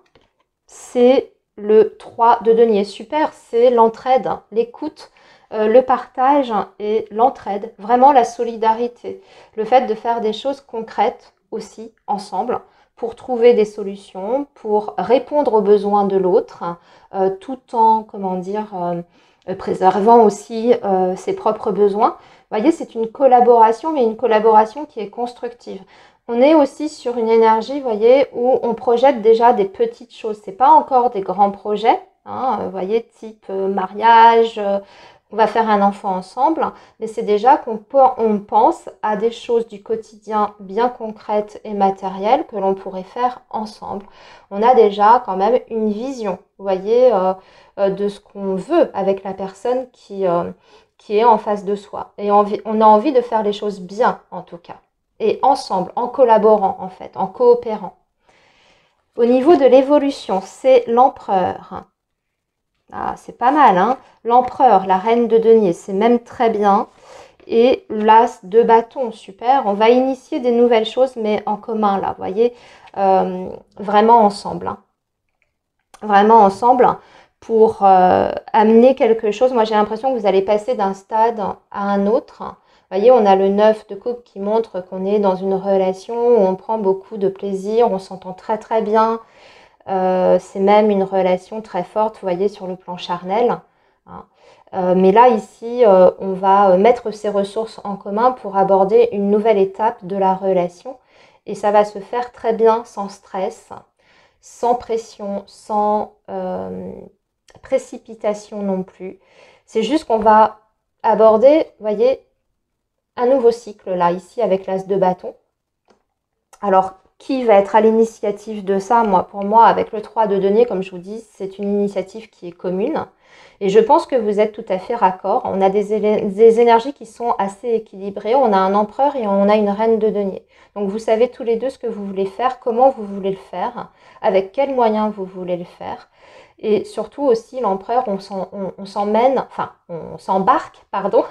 c'est le 3 de denier. Super, c'est l'entraide, l'écoute, le partage et l'entraide. Vraiment la solidarité. Le fait de faire des choses concrètes aussi ensemble pour trouver des solutions, pour répondre aux besoins de l'autre, tout en, comment dire, préservant aussi ses propres besoins. Vous voyez, c'est une collaboration, mais une collaboration qui est constructive. On est aussi sur une énergie, vous voyez, où on projette déjà des petites choses. C'est pas encore des grands projets, hein, vous voyez, type mariage, on va faire un enfant ensemble, mais c'est déjà qu'on pense à des choses du quotidien bien concrètes et matérielles que l'on pourrait faire ensemble. On a déjà quand même une vision, vous voyez, de ce qu'on veut avec la personne qui est en face de soi. Et on a envie de faire les choses bien, en tout cas. Et ensemble, en collaborant, en fait, en coopérant. Au niveau de l'évolution, c'est l'empereur. Ah, c'est pas mal, hein? L'empereur, la reine de denier, c'est même très bien. Et l'as de bâton, super. On va initier des nouvelles choses, mais en commun, là, vous voyez, vraiment ensemble. Hein. Vraiment ensemble pour amener quelque chose. Moi, j'ai l'impression que vous allez passer d'un stade à un autre. Vous voyez, on a le 9 de coupe qui montre qu'on est dans une relation où on prend beaucoup de plaisir, on s'entend très très bien. C'est même une relation très forte, vous voyez, sur le plan charnel. Hein. Mais là, ici, on va mettre ses ressources en commun pour aborder une nouvelle étape de la relation. Et ça va se faire très bien, sans stress, sans pression, sans précipitation non plus. C'est juste qu'on va aborder, vous voyez, un nouveau cycle là, ici, avec l'as de bâton. Alors, qui va être à l'initiative de ça? Pour moi, avec le 3 de denier, comme je vous dis, c'est une initiative qui est commune. Et je pense que vous êtes tout à fait raccord. On a des énergies qui sont assez équilibrées. On a un empereur et on a une reine de denier. Donc, vous savez tous les deux ce que vous voulez faire, comment vous voulez le faire, avec quels moyens vous voulez le faire. Et surtout aussi, l'empereur, on s'embarque, pardon,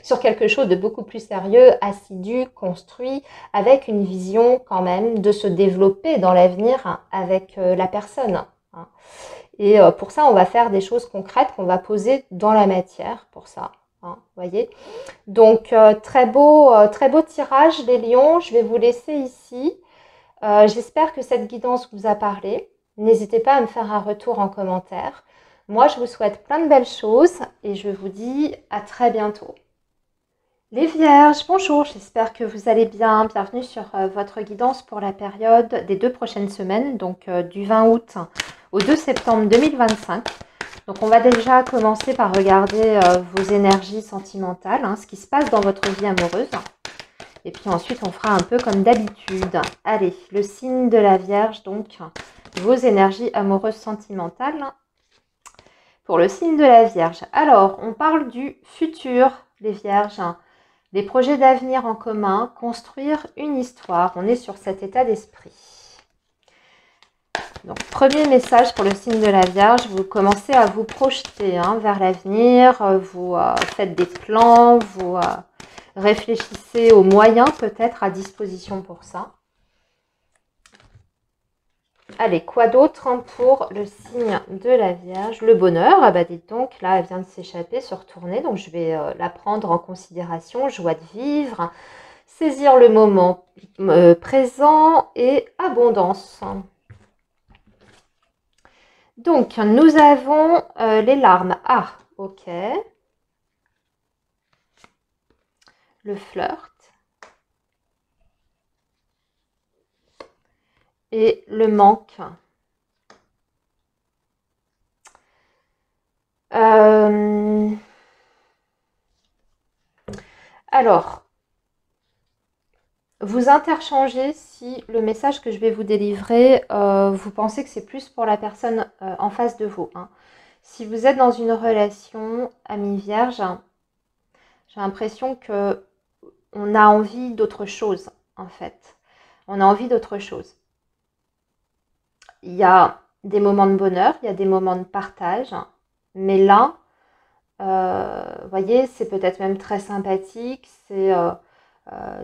sur quelque chose de beaucoup plus sérieux, assidu, construit, avec une vision quand même de se développer dans l'avenir avec la personne. Hein. Et pour ça, on va faire des choses concrètes qu'on va poser dans la matière pour ça. Hein, voyez. Donc, très beau tirage, les lions. Je vais vous laisser ici. J'espère que cette guidance vous a parlé. N'hésitez pas à me faire un retour en commentaire. Moi, je vous souhaite plein de belles choses et je vous dis à très bientôt. Les Vierges, bonjour, j'espère que vous allez bien. Bienvenue sur votre guidance pour la période des 2 prochaines semaines, donc du 20 août au 2 septembre 2025. Donc on va déjà commencer par regarder vos énergies sentimentales, hein, ce qui se passe dans votre vie amoureuse. Et puis ensuite, on fera un peu comme d'habitude. Allez, le signe de la Vierge, donc vos énergies amoureuses sentimentales. Pour le signe de la Vierge. Alors, on parle du futur, les Vierges. Des projets d'avenir en commun, construire une histoire. On est sur cet état d'esprit. Donc, premier message pour le signe de la Vierge, vous commencez à vous projeter vers l'avenir, vous faites des plans, vous réfléchissez aux moyens peut-être à disposition pour ça. Allez, quoi d'autre pour le signe de la Vierge? Le bonheur, ah bah dites donc, là elle vient de s'échapper, se retourner, donc je vais la prendre en considération, joie de vivre, saisir le moment présent et abondance. Donc, nous avons les larmes. Ah, ok. Le flirt. Et le manque. Alors, vous interchangez si le message que je vais vous délivrer, vous pensez que c'est plus pour la personne en face de vous. Hein. Si vous êtes dans une relation amie vierge, j'ai l'impression que on a envie d'autre chose, en fait. On a envie d'autre chose. Il y a des moments de bonheur, il y a des moments de partage, mais là, vous voyez, c'est peut-être même très sympathique, c'est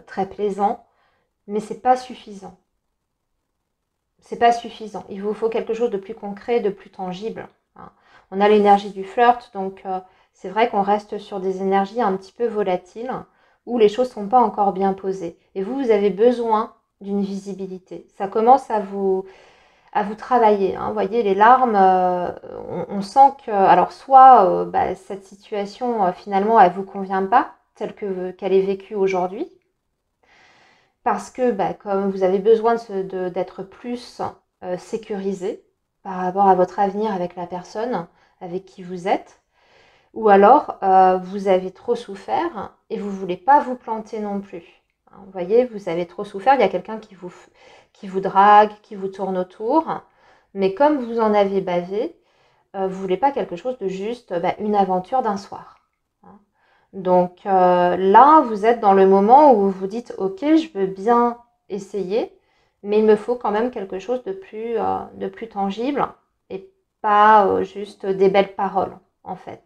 très plaisant, mais c'est pas suffisant. c'est pas suffisant. Il vous faut quelque chose de plus concret, de plus tangible. Hein. On a l'énergie du flirt, donc c'est vrai qu'on reste sur des énergies un petit peu volatiles, où les choses ne sont pas encore bien posées. Et vous avez besoin d'une visibilité. Ça commence à vous travailler. Hein. Vous voyez, les larmes, on sent que, alors soit cette situation, finalement, elle ne vous convient pas, telle qu'elle est vécue aujourd'hui, parce que comme vous avez besoin d'être plus sécurisé par rapport à votre avenir avec la personne avec qui vous êtes, ou alors vous avez trop souffert et vous ne voulez pas vous planter non plus. Hein, vous voyez, vous avez trop souffert, il y a quelqu'un qui vous drague, qui vous tourne autour, mais comme vous en avez bavé, vous ne voulez pas quelque chose de juste une aventure d'un soir. Hein. Donc là, vous êtes dans le moment où vous vous dites « Ok, je veux bien essayer, mais il me faut quand même quelque chose de plus tangible et pas juste des belles paroles, en fait. »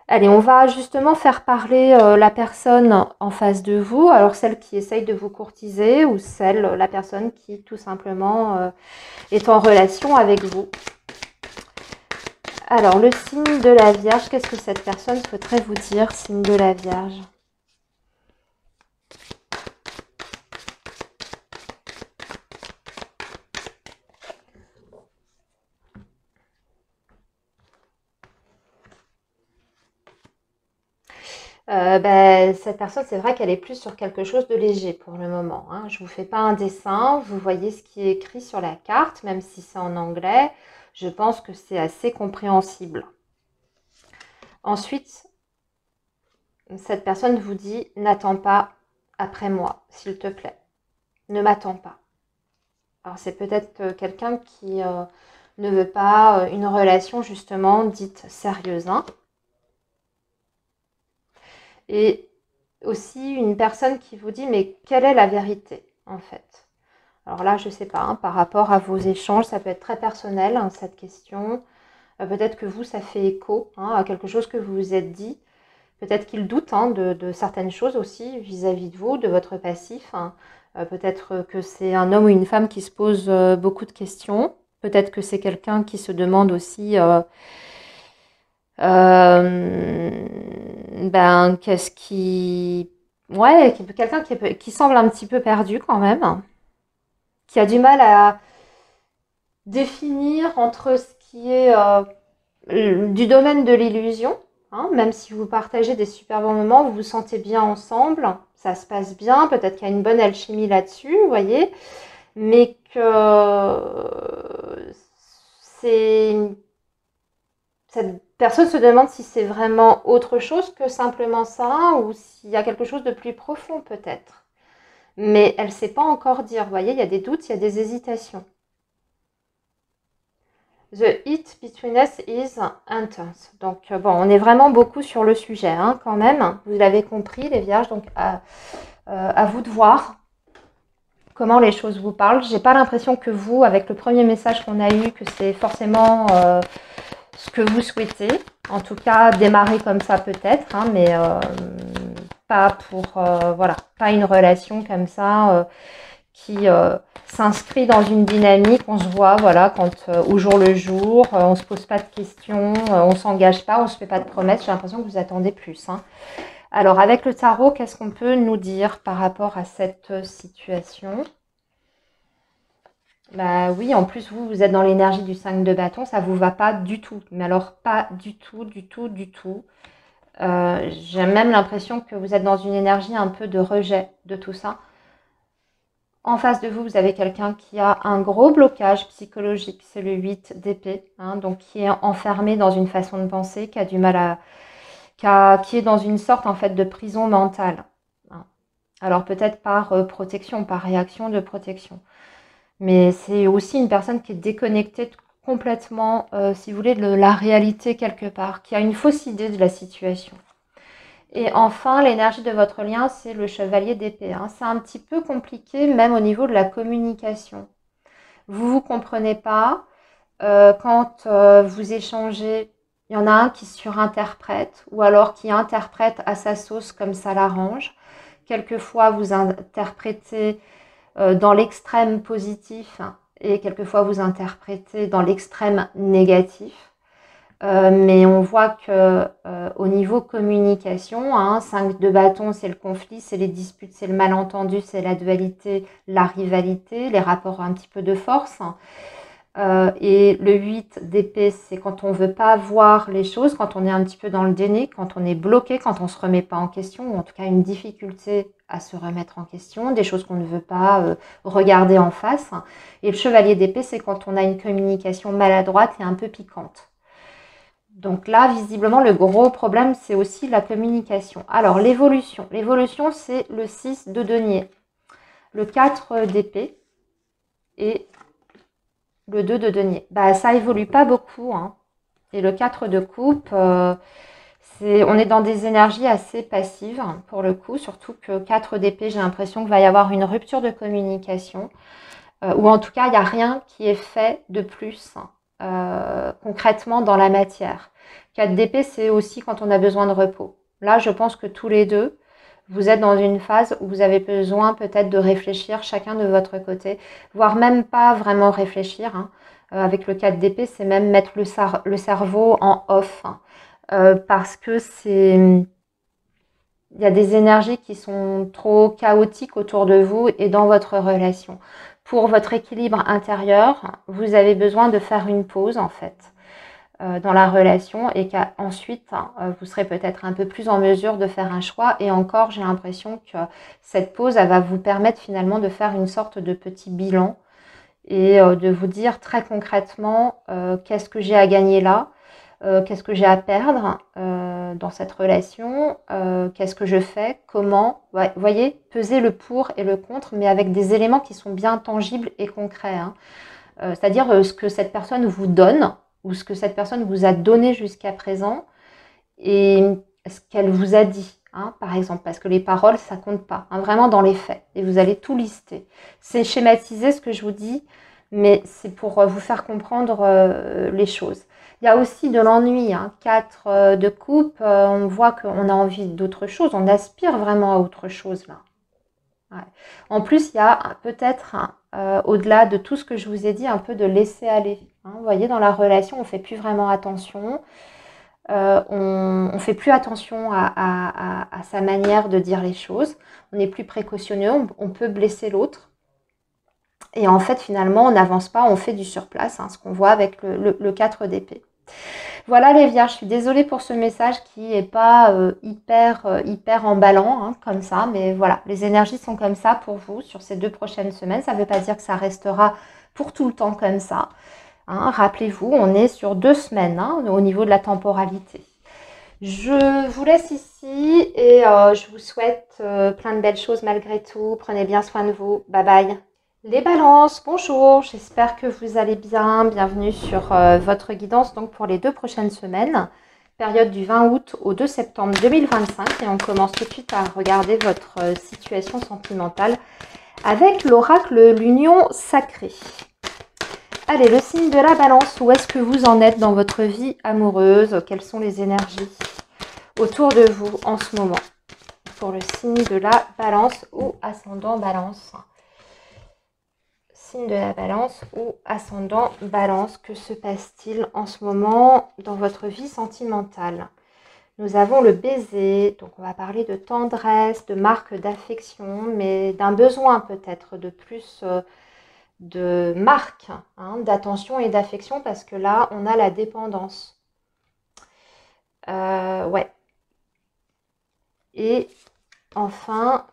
Allez, on va justement faire parler la personne en face de vous, alors celle qui essaye de vous courtiser ou la personne qui tout simplement est en relation avec vous. Alors, le signe de la Vierge, qu'est-ce que cette personne souhaiterait vous dire, signe de la Vierge? Cette personne, c'est vrai qu'elle est plus sur quelque chose de léger pour le moment. Hein. Je ne vous fais pas un dessin, vous voyez ce qui est écrit sur la carte, même si c'est en anglais. Je pense que c'est assez compréhensible. Ensuite, cette personne vous dit « N'attends pas après moi, s'il te plaît. Ne m'attends pas. » Alors, c'est peut-être quelqu'un qui ne veut pas une relation, justement, dite sérieuse. Hein. Et aussi une personne qui vous dit « Mais quelle est la vérité, en fait ?» Alors là, je ne sais pas, hein, par rapport à vos échanges, ça peut être très personnel, hein, cette question. Peut-être que vous, ça fait écho hein, à quelque chose que vous vous êtes dit. Peut-être qu'il doute hein, de certaines choses aussi vis-à-vis de vous, de votre passif. Hein. Peut-être que c'est un homme ou une femme qui se pose beaucoup de questions. Peut-être que c'est quelqu'un qui se demande aussi qu'est-ce qui... Ouais, quelqu'un qui semble un petit peu perdu quand même, qui a du mal à définir entre ce qui est du domaine de l'illusion, hein, même si vous partagez des super bons moments, vous vous sentez bien ensemble, ça se passe bien, peut-être qu'il y a une bonne alchimie là-dessus, vous voyez, mais que cette personne se demande si c'est vraiment autre chose que simplement ça, ou s'il y a quelque chose de plus profond peut-être. Mais elle ne sait pas encore dire, vous voyez, il y a des doutes, il y a des hésitations. The heat between us is intense. Donc, on est vraiment beaucoup sur le sujet, hein, quand même. Vous l'avez compris, les vierges. Donc, à vous de voir comment les choses vous parlent. J'ai pas l'impression que vous, avec le premier message qu'on a eu, que c'est forcément ce que vous souhaitez. En tout cas, démarrer comme ça peut-être, hein, mais pas pour, pas une relation comme ça qui s'inscrit dans une dynamique, on se voit quand au jour le jour, on se pose pas de questions, on s'engage pas, on se fait pas de promesses. J'ai l'impression que vous attendez plus. Hein. Alors avec le tarot, qu'est-ce qu'on peut nous dire par rapport à cette situation? Oui, en plus vous êtes dans l'énergie du 5 de bâton, ça vous va pas du tout. Mais alors pas du tout, du tout, du tout. J'ai même l'impression que vous êtes dans une énergie un peu de rejet de tout ça. En face de vous, vous avez quelqu'un qui a un gros blocage psychologique, c'est le 8 d'épée, hein, donc qui est enfermé dans une façon de penser, qui a du mal qui est dans une sorte en fait de prison mentale. Hein. Alors peut-être par protection, par réaction de protection. Mais c'est aussi une personne qui est déconnectée complètement, si vous voulez, de la réalité quelque part, qui a une fausse idée de la situation. Et enfin, l'énergie de votre lien, c'est le chevalier d'épée. Hein. C'est un petit peu compliqué, même au niveau de la communication. Vous ne vous comprenez pas. Quand vous échangez, il y en a un qui surinterprète ou alors qui interprète à sa sauce comme ça l'arrange. Quelquefois, vous interprétez dans l'extrême positif et quelquefois vous interprétez dans l'extrême négatif. Mais on voit que au niveau communication, 5 de bâton, c'est le conflit, c'est les disputes, c'est le malentendu, c'est la dualité, la rivalité, les rapports un petit peu de force. Et le 8 d'épée, c'est quand on veut pas voir les choses, quand on est un petit peu dans le déni, quand on est bloqué, quand on se remet pas en question, ou en tout cas une difficulté à se remettre en question, des choses qu'on ne veut pas regarder en face. Et le chevalier d'épée, c'est quand on a une communication maladroite et un peu piquante. Donc là, visiblement, le gros problème, c'est aussi la communication. Alors, l'évolution. L'évolution, c'est le 6 de denier, le 4 d'épée et le 2 de denier. Bah, ça évolue pas beaucoup. Et le 4 de coupe, on est dans des énergies assez passives, pour le coup. Surtout que 4 d'épée, j'ai l'impression qu'il va y avoir une rupture de communication. Ou en tout cas, il n'y a rien qui est fait de plus concrètement dans la matière. 4 d'épée, c'est aussi quand on a besoin de repos. Là, je pense que tous les deux, vous êtes dans une phase où vous avez besoin peut-être de réfléchir chacun de votre côté, voire même pas vraiment réfléchir. Avec le 4 d'épée, c'est même mettre le cerveau en off. Parce que il y a des énergies qui sont trop chaotiques autour de vous et dans votre relation. Pour votre équilibre intérieur, vous avez besoin de faire une pause en fait dans la relation et qu'ensuite vous serez peut-être un peu plus en mesure de faire un choix. Et encore, j'ai l'impression que cette pause, elle va vous permettre finalement de faire une sorte de petit bilan et de vous dire très concrètement qu'est-ce que j'ai à gagner là, qu'est-ce que j'ai à perdre dans cette relation, qu'est-ce que je fais, comment. Ouais, vous voyez, peser le pour et le contre, mais avec des éléments qui sont bien tangibles et concrets. C'est-à-dire ce que cette personne vous donne ou ce que cette personne vous a donné jusqu'à présent et ce qu'elle vous a dit, par exemple, parce que les paroles, ça compte pas, vraiment dans les faits. Et vous allez tout lister. C'est schématiser ce que je vous dis, mais c'est pour vous faire comprendre les choses. Il y a aussi de l'ennui, 4 de coupe, on voit qu'on a envie d'autre chose, on aspire vraiment à autre chose là. Ouais. En plus, il y a peut-être, au-delà de tout ce que je vous ai dit, un peu de laisser aller. Vous voyez, dans la relation, on ne fait plus vraiment attention. On ne fait plus attention à sa manière de dire les choses. On est plus précautionneux, on peut blesser l'autre. Et en fait, finalement, on n'avance pas, on fait du surplace, ce qu'on voit avec le 4 d'épée. Voilà les vierges, je suis désolée pour ce message qui n'est pas hyper emballant comme ça, mais voilà, les énergies sont comme ça pour vous sur ces 2 prochaines semaines. Ça ne veut pas dire que ça restera pour tout le temps comme ça. Rappelez-vous, on est sur 2 semaines au niveau de la temporalité. Je vous laisse ici et je vous souhaite plein de belles choses malgré tout. Prenez bien soin de vous. Bye bye. Les balances, bonjour, j'espère que vous allez bien. Bienvenue sur votre guidance donc pour les 2 prochaines semaines, période du 20 août au 2 septembre 2025. Et on commence tout de suite à regarder votre situation sentimentale avec l'oracle l'union sacrée. Allez, le signe de la balance, où est-ce que vous en êtes dans votre vie amoureuse? Quelles sont les énergies autour de vous en ce moment pour le signe de la balance ou ascendant balance? Signe de la balance ou ascendant balance, que se passe-t-il en ce moment dans votre vie sentimentale? Nous avons le baiser, donc on va parler de tendresse, de marque d'affection, mais d'un besoin peut-être de plus de marque, d'attention et d'affection, parce que là, on a la dépendance. Ouais. Et enfin,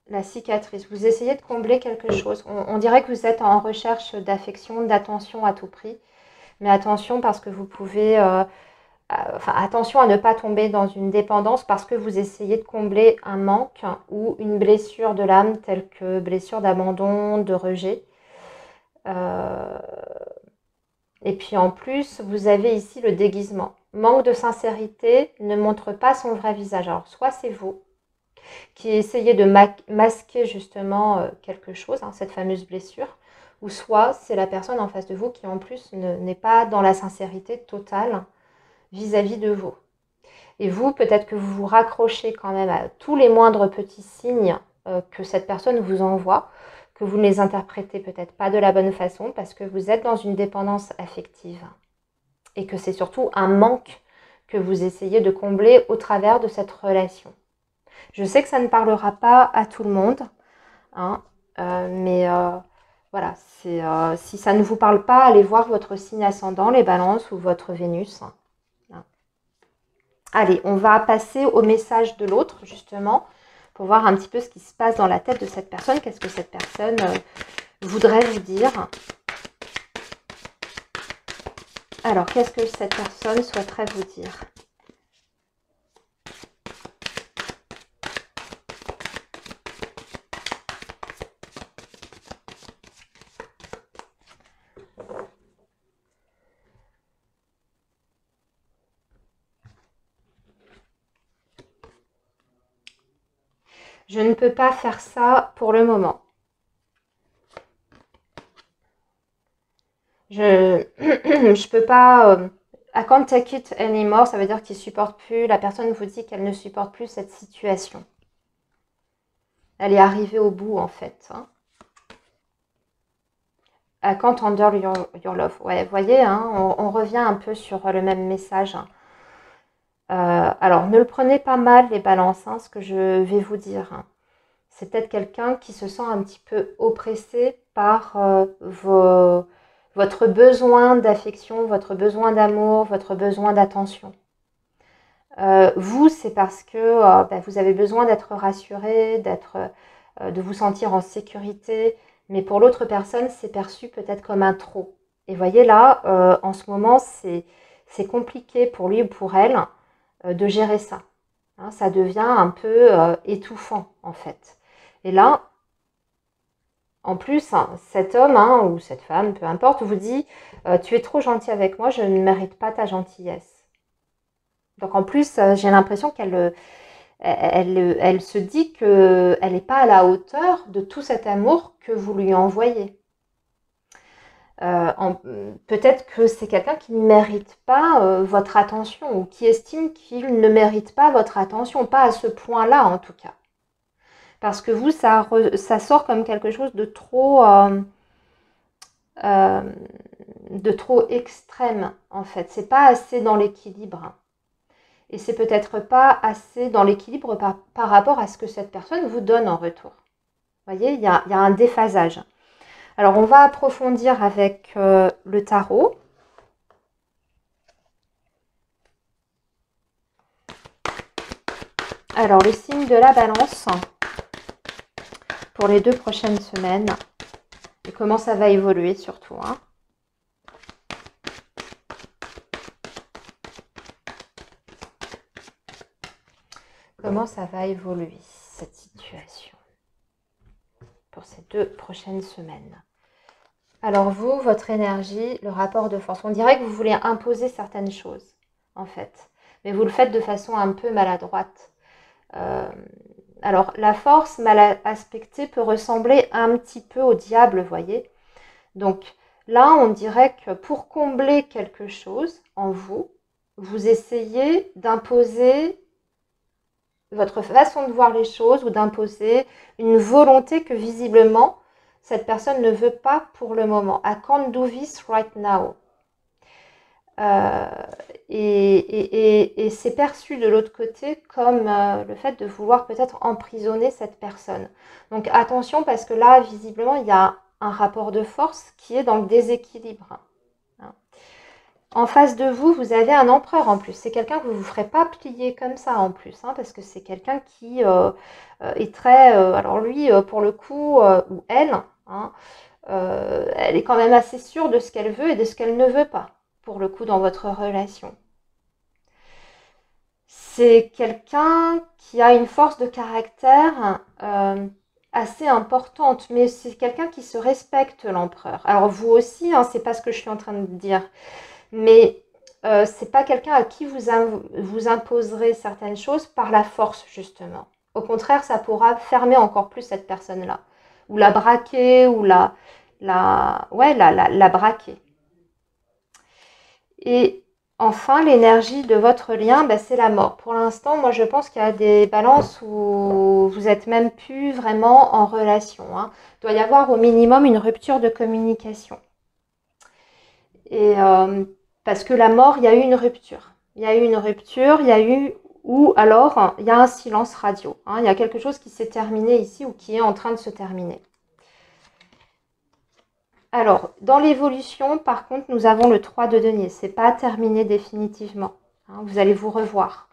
la cicatrice. Vous essayez de combler quelque chose. On dirait que vous êtes en recherche d'affection, d'attention à tout prix. Mais attention parce que vous pouvez... attention à ne pas tomber dans une dépendance parce que vous essayez de combler un manque ou une blessure de l'âme telle que blessure d'abandon, de rejet. Et puis en plus, vous avez ici le déguisement. Manque de sincérité ne montre pas son vrai visage. Alors soit c'est vous qui essayez de masquer justement quelque chose, cette fameuse blessure, ou soit c'est la personne en face de vous qui en plus n'est pas dans la sincérité totale vis-à-vis de vous. Et vous, peut-être que vous vous raccrochez quand même à tous les moindres petits signes que cette personne vous envoie, que vous ne les interprétez peut-être pas de la bonne façon parce que vous êtes dans une dépendance affective et que c'est surtout un manque que vous essayez de combler au travers de cette relation. Je sais que ça ne parlera pas à tout le monde, hein, mais voilà, si ça ne vous parle pas, allez voir votre signe ascendant, les balances ou votre Vénus. Hein. Allez, on va passer au message de l'autre, justement, pour voir un petit peu ce qui se passe dans la tête de cette personne. Qu'est-ce que cette personne voudrait vous dire? Alors, qu'est-ce que cette personne souhaiterait vous dire? Je ne peux pas faire ça pour le moment. Je peux pas... I can't take it anymore, ça veut dire qu'il ne supporte plus. La personne vous dit qu'elle ne supporte plus cette situation. Elle est arrivée au bout, en fait. Hein. I can't handle your love. Ouais, vous voyez, hein, on revient un peu sur le même message. Alors, ne le prenez pas mal, les balances, hein, ce que je vais vous dire. Hein. C'est peut-être quelqu'un qui se sent un petit peu oppressé par votre besoin d'affection, votre besoin d'amour, votre besoin d'attention. Vous, c'est parce que vous avez besoin d'être rassuré, de vous sentir en sécurité, mais pour l'autre personne, c'est perçu peut-être comme un trop. Et voyez là, en ce moment, c'est compliqué pour lui ou pour elle de gérer ça. Hein, ça devient un peu étouffant, en fait. Et là, en plus, hein, cet homme hein, ou cette femme, peu importe, vous dit tu es trop gentil avec moi, je ne mérite pas ta gentillesse. Donc en plus, j'ai l'impression qu'elle elle se dit qu'elle n'est pas à la hauteur de tout cet amour que vous lui envoyez. Peut-être que c'est quelqu'un qui ne mérite pas votre attention ou qui estime qu'il ne mérite pas votre attention, pas à ce point-là en tout cas. Parce que vous, ça sort comme quelque chose de trop extrême, en fait. C'est pas assez dans l'équilibre. Et c'est peut-être pas assez dans l'équilibre par rapport à ce que cette personne vous donne en retour. Vous voyez, il y a un déphasage. Alors, on va approfondir avec le tarot. Alors, le signe de la balance pour les 2 prochaines semaines. Et comment ça va évoluer surtout. Hein. Comment ça va évoluer cette situation pour ces 2 prochaines semaines. Alors vous, votre énergie, le rapport de force, on dirait que vous voulez imposer certaines choses en fait. Mais vous le faites de façon un peu maladroite. Alors la force mal aspectée peut ressembler un petit peu au diable, vous voyez. Donc là, on dirait que pour combler quelque chose en vous, vous essayez d'imposer votre façon de voir les choses ou d'imposer une volonté que visiblement cette personne ne veut pas pour le moment. I can't do this right now. Et c'est perçu de l'autre côté comme le fait de vouloir peut-être emprisonner cette personne. Donc attention parce que là, visiblement, il y a un rapport de force qui est dans le déséquilibre. En face de vous, vous avez un empereur en plus. C'est quelqu'un que vous ne vous ferez pas plier comme ça en plus, hein, parce que c'est quelqu'un qui est très... alors lui, pour le coup, ou elle, hein, elle est quand même assez sûre de ce qu'elle veut et de ce qu'elle ne veut pas, pour le coup, dans votre relation. C'est quelqu'un qui a une force de caractère assez importante, mais c'est quelqu'un qui se respecte, l'empereur. Alors vous aussi, hein, c'est pas ce que je suis en train de dire. Mais c'est pas quelqu'un à qui vous imposerez certaines choses par la force, justement. Au contraire, ça pourra fermer encore plus cette personne-là. Ou la braquer, ou la braquer. Et enfin, l'énergie de votre lien, bah, c'est la mort. Pour l'instant, moi, je pense qu'il y a des balances où vous êtes même plus vraiment en relation, hein. Il doit y avoir au minimum une rupture de communication. Et parce que la mort, il y a eu une rupture. Il y a eu une rupture, il y a eu... Ou alors, il y a un silence radio, hein. Il y a quelque chose qui s'est terminé ici ou qui est en train de se terminer. Alors, dans l'évolution, par contre, nous avons le 3 de denier. Ce n'est pas terminé définitivement, hein. Vous allez vous revoir.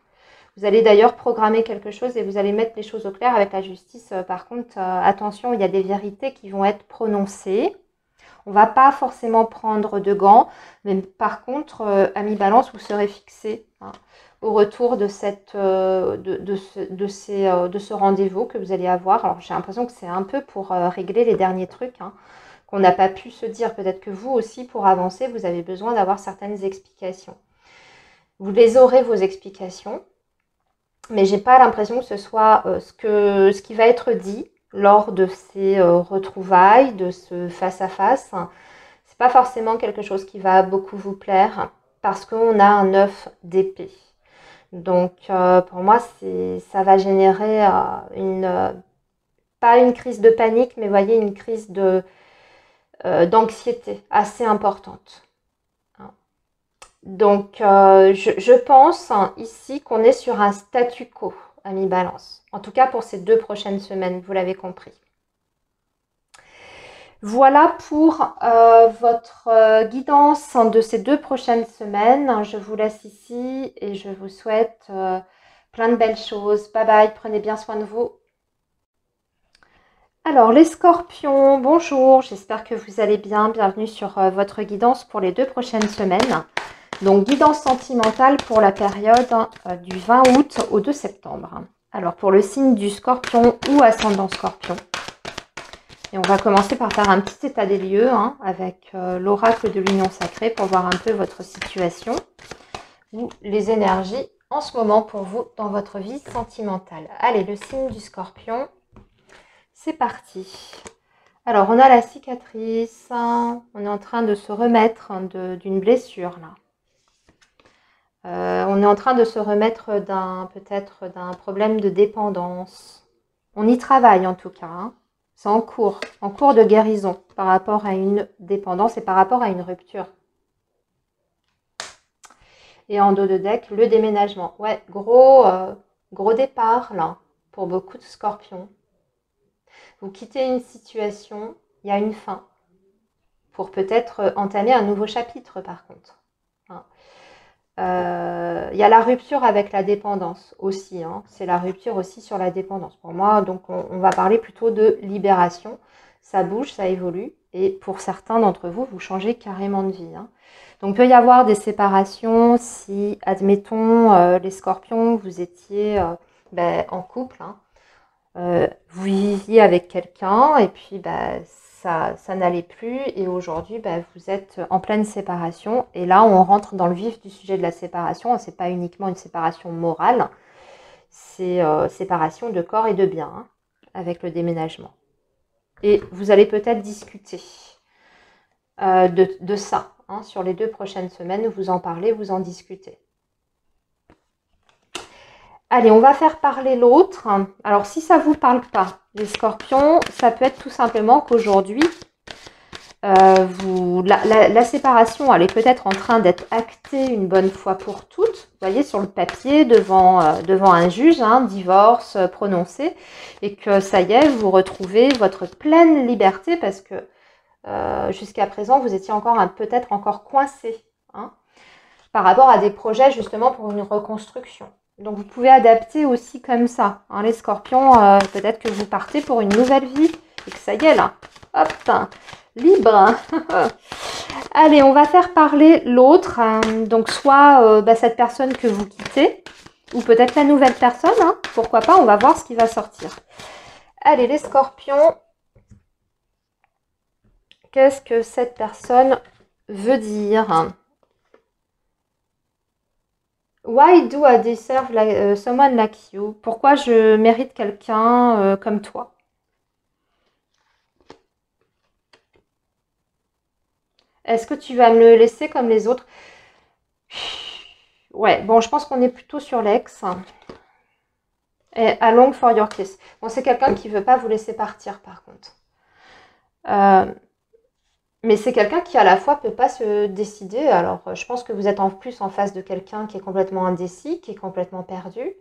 Vous allez d'ailleurs programmer quelque chose et vous allez mettre les choses au clair avec la justice. Par contre, attention, il y a des vérités qui vont être prononcées. On ne va pas forcément prendre de gants, mais par contre, ami Balance, vous serez fixé, hein, au retour de, ce rendez-vous que vous allez avoir. Alors, j'ai l'impression que c'est un peu pour régler les derniers trucs, hein, qu'on n'a pas pu se dire. Peut-être que vous aussi, pour avancer, vous avez besoin d'avoir certaines explications. Vous les aurez, vos explications, mais j'ai pas l'impression que ce soit ce qui va être dit lors de ces retrouvailles, de ce face-à-face. C'est pas forcément quelque chose qui va beaucoup vous plaire parce qu'on a un 9 d'épée. Donc pour moi, ça va générer pas une crise de panique, mais voyez, une crise d'anxiété assez importante. Donc je pense ici qu'on est sur un statu quo, ami Balance. En tout cas pour ces 2 prochaines semaines, vous l'avez compris. Voilà pour votre guidance de ces 2 prochaines semaines. Je vous laisse ici et je vous souhaite plein de belles choses. Bye bye, prenez bien soin de vous. Alors les scorpions, bonjour, j'espère que vous allez bien. Bienvenue sur votre guidance pour les 2 prochaines semaines. Donc guidance sentimentale pour la période du 20 août au 2 septembre. Alors pour le signe du scorpion ou ascendant scorpion. Et on va commencer par faire un petit état des lieux avec l'oracle de l'union sacrée pour voir un peu votre situation ou les énergies en ce moment pour vous dans votre vie sentimentale. Allez, le signe du scorpion, c'est parti. Alors, on a la cicatrice, on est en train de se remettre d'une blessure là. On est en train de se remettre peut-être d'un problème de dépendance. On y travaille en tout cas, hein. C'est en cours de guérison par rapport à une dépendance et par rapport à une rupture. Et en dos de deck, le déménagement. Ouais, gros départ là pour beaucoup de scorpions. Vous quittez une situation, il y a une fin pour peut-être entamer un nouveau chapitre par contre. Il y a la rupture avec la dépendance aussi, hein. C'est la rupture aussi sur la dépendance. Pour moi, donc on va parler plutôt de libération. Ça bouge, ça évolue. Et pour certains d'entre vous, vous changez carrément de vie, hein. Donc il peut y avoir des séparations si, admettons, les scorpions, vous étiez en couple, hein. Vous viviez avec quelqu'un et puis ça n'allait plus et aujourd'hui vous êtes en pleine séparation et là on rentre dans le vif du sujet de la séparation. C'est pas uniquement une séparation morale, c'est séparation de corps et de biens, hein, avec le déménagement. Et vous allez peut-être discuter de ça, hein, sur les 2 prochaines semaines. Vous en parlez, vous en discutez. Allez, on va faire parler l'autre. Alors, si ça ne vous parle pas, les scorpions, ça peut être tout simplement qu'aujourd'hui, la séparation, elle est peut-être en train d'être actée une bonne fois pour toutes. Vous voyez, sur le papier, devant un juge, hein, divorce prononcé. Et que ça y est, vous retrouvez votre pleine liberté parce que jusqu'à présent, vous étiez peut-être encore coincé, hein, par rapport à des projets justement pour une reconstruction. Donc vous pouvez adapter aussi comme ça, hein, les scorpions, peut-être que vous partez pour une nouvelle vie et que ça y est là, hop, libre. Allez, on va faire parler l'autre, hein, donc soit cette personne que vous quittez, ou peut-être la nouvelle personne, hein, pourquoi pas, on va voir ce qui va sortir. Allez, les scorpions, qu'est-ce que cette personne veut dire ? Why do I deserve someone like you? Pourquoi je mérite quelqu'un comme toi? Est-ce que tu vas me le laisser comme les autres? Ouais, bon, je pense qu'on est plutôt sur l'ex. Et a long for your kiss. Bon, c'est quelqu'un qui veut pas vous laisser partir, par contre. Mais c'est quelqu'un qui, à la fois, peut pas se décider. Alors, je pense que vous êtes en plus en face de quelqu'un qui est complètement indécis, qui est complètement perdu,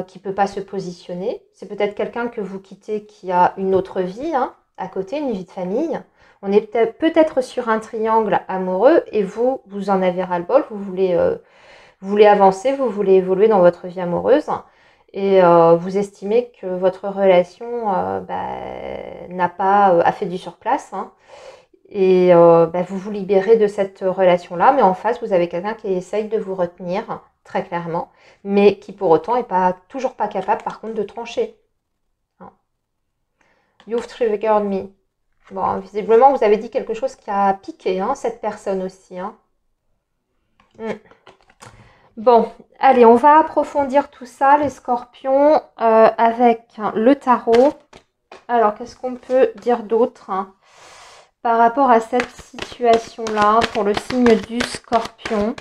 qui peut pas se positionner. C'est peut-être quelqu'un que vous quittez qui a une autre vie, hein, à côté, une vie de famille. On est peut-être sur un triangle amoureux et vous en avez ras-le-bol. Vous voulez avancer, vous voulez évoluer dans votre vie amoureuse et vous estimez que votre relation a fait du surplace, hein, et vous vous libérez de cette relation-là, mais en face, vous avez quelqu'un qui essaye de vous retenir, très clairement, mais qui pour autant n'est toujours pas capable, par contre, de trancher. Hein. You've triggered me. Bon, visiblement, vous avez dit quelque chose qui a piqué, hein, cette personne aussi. Hein. Bon, allez, on va approfondir tout ça, les scorpions, avec le tarot. Alors, qu'est-ce qu'on peut dire d'autre, hein, par rapport à cette situation-là pour le signe du scorpion?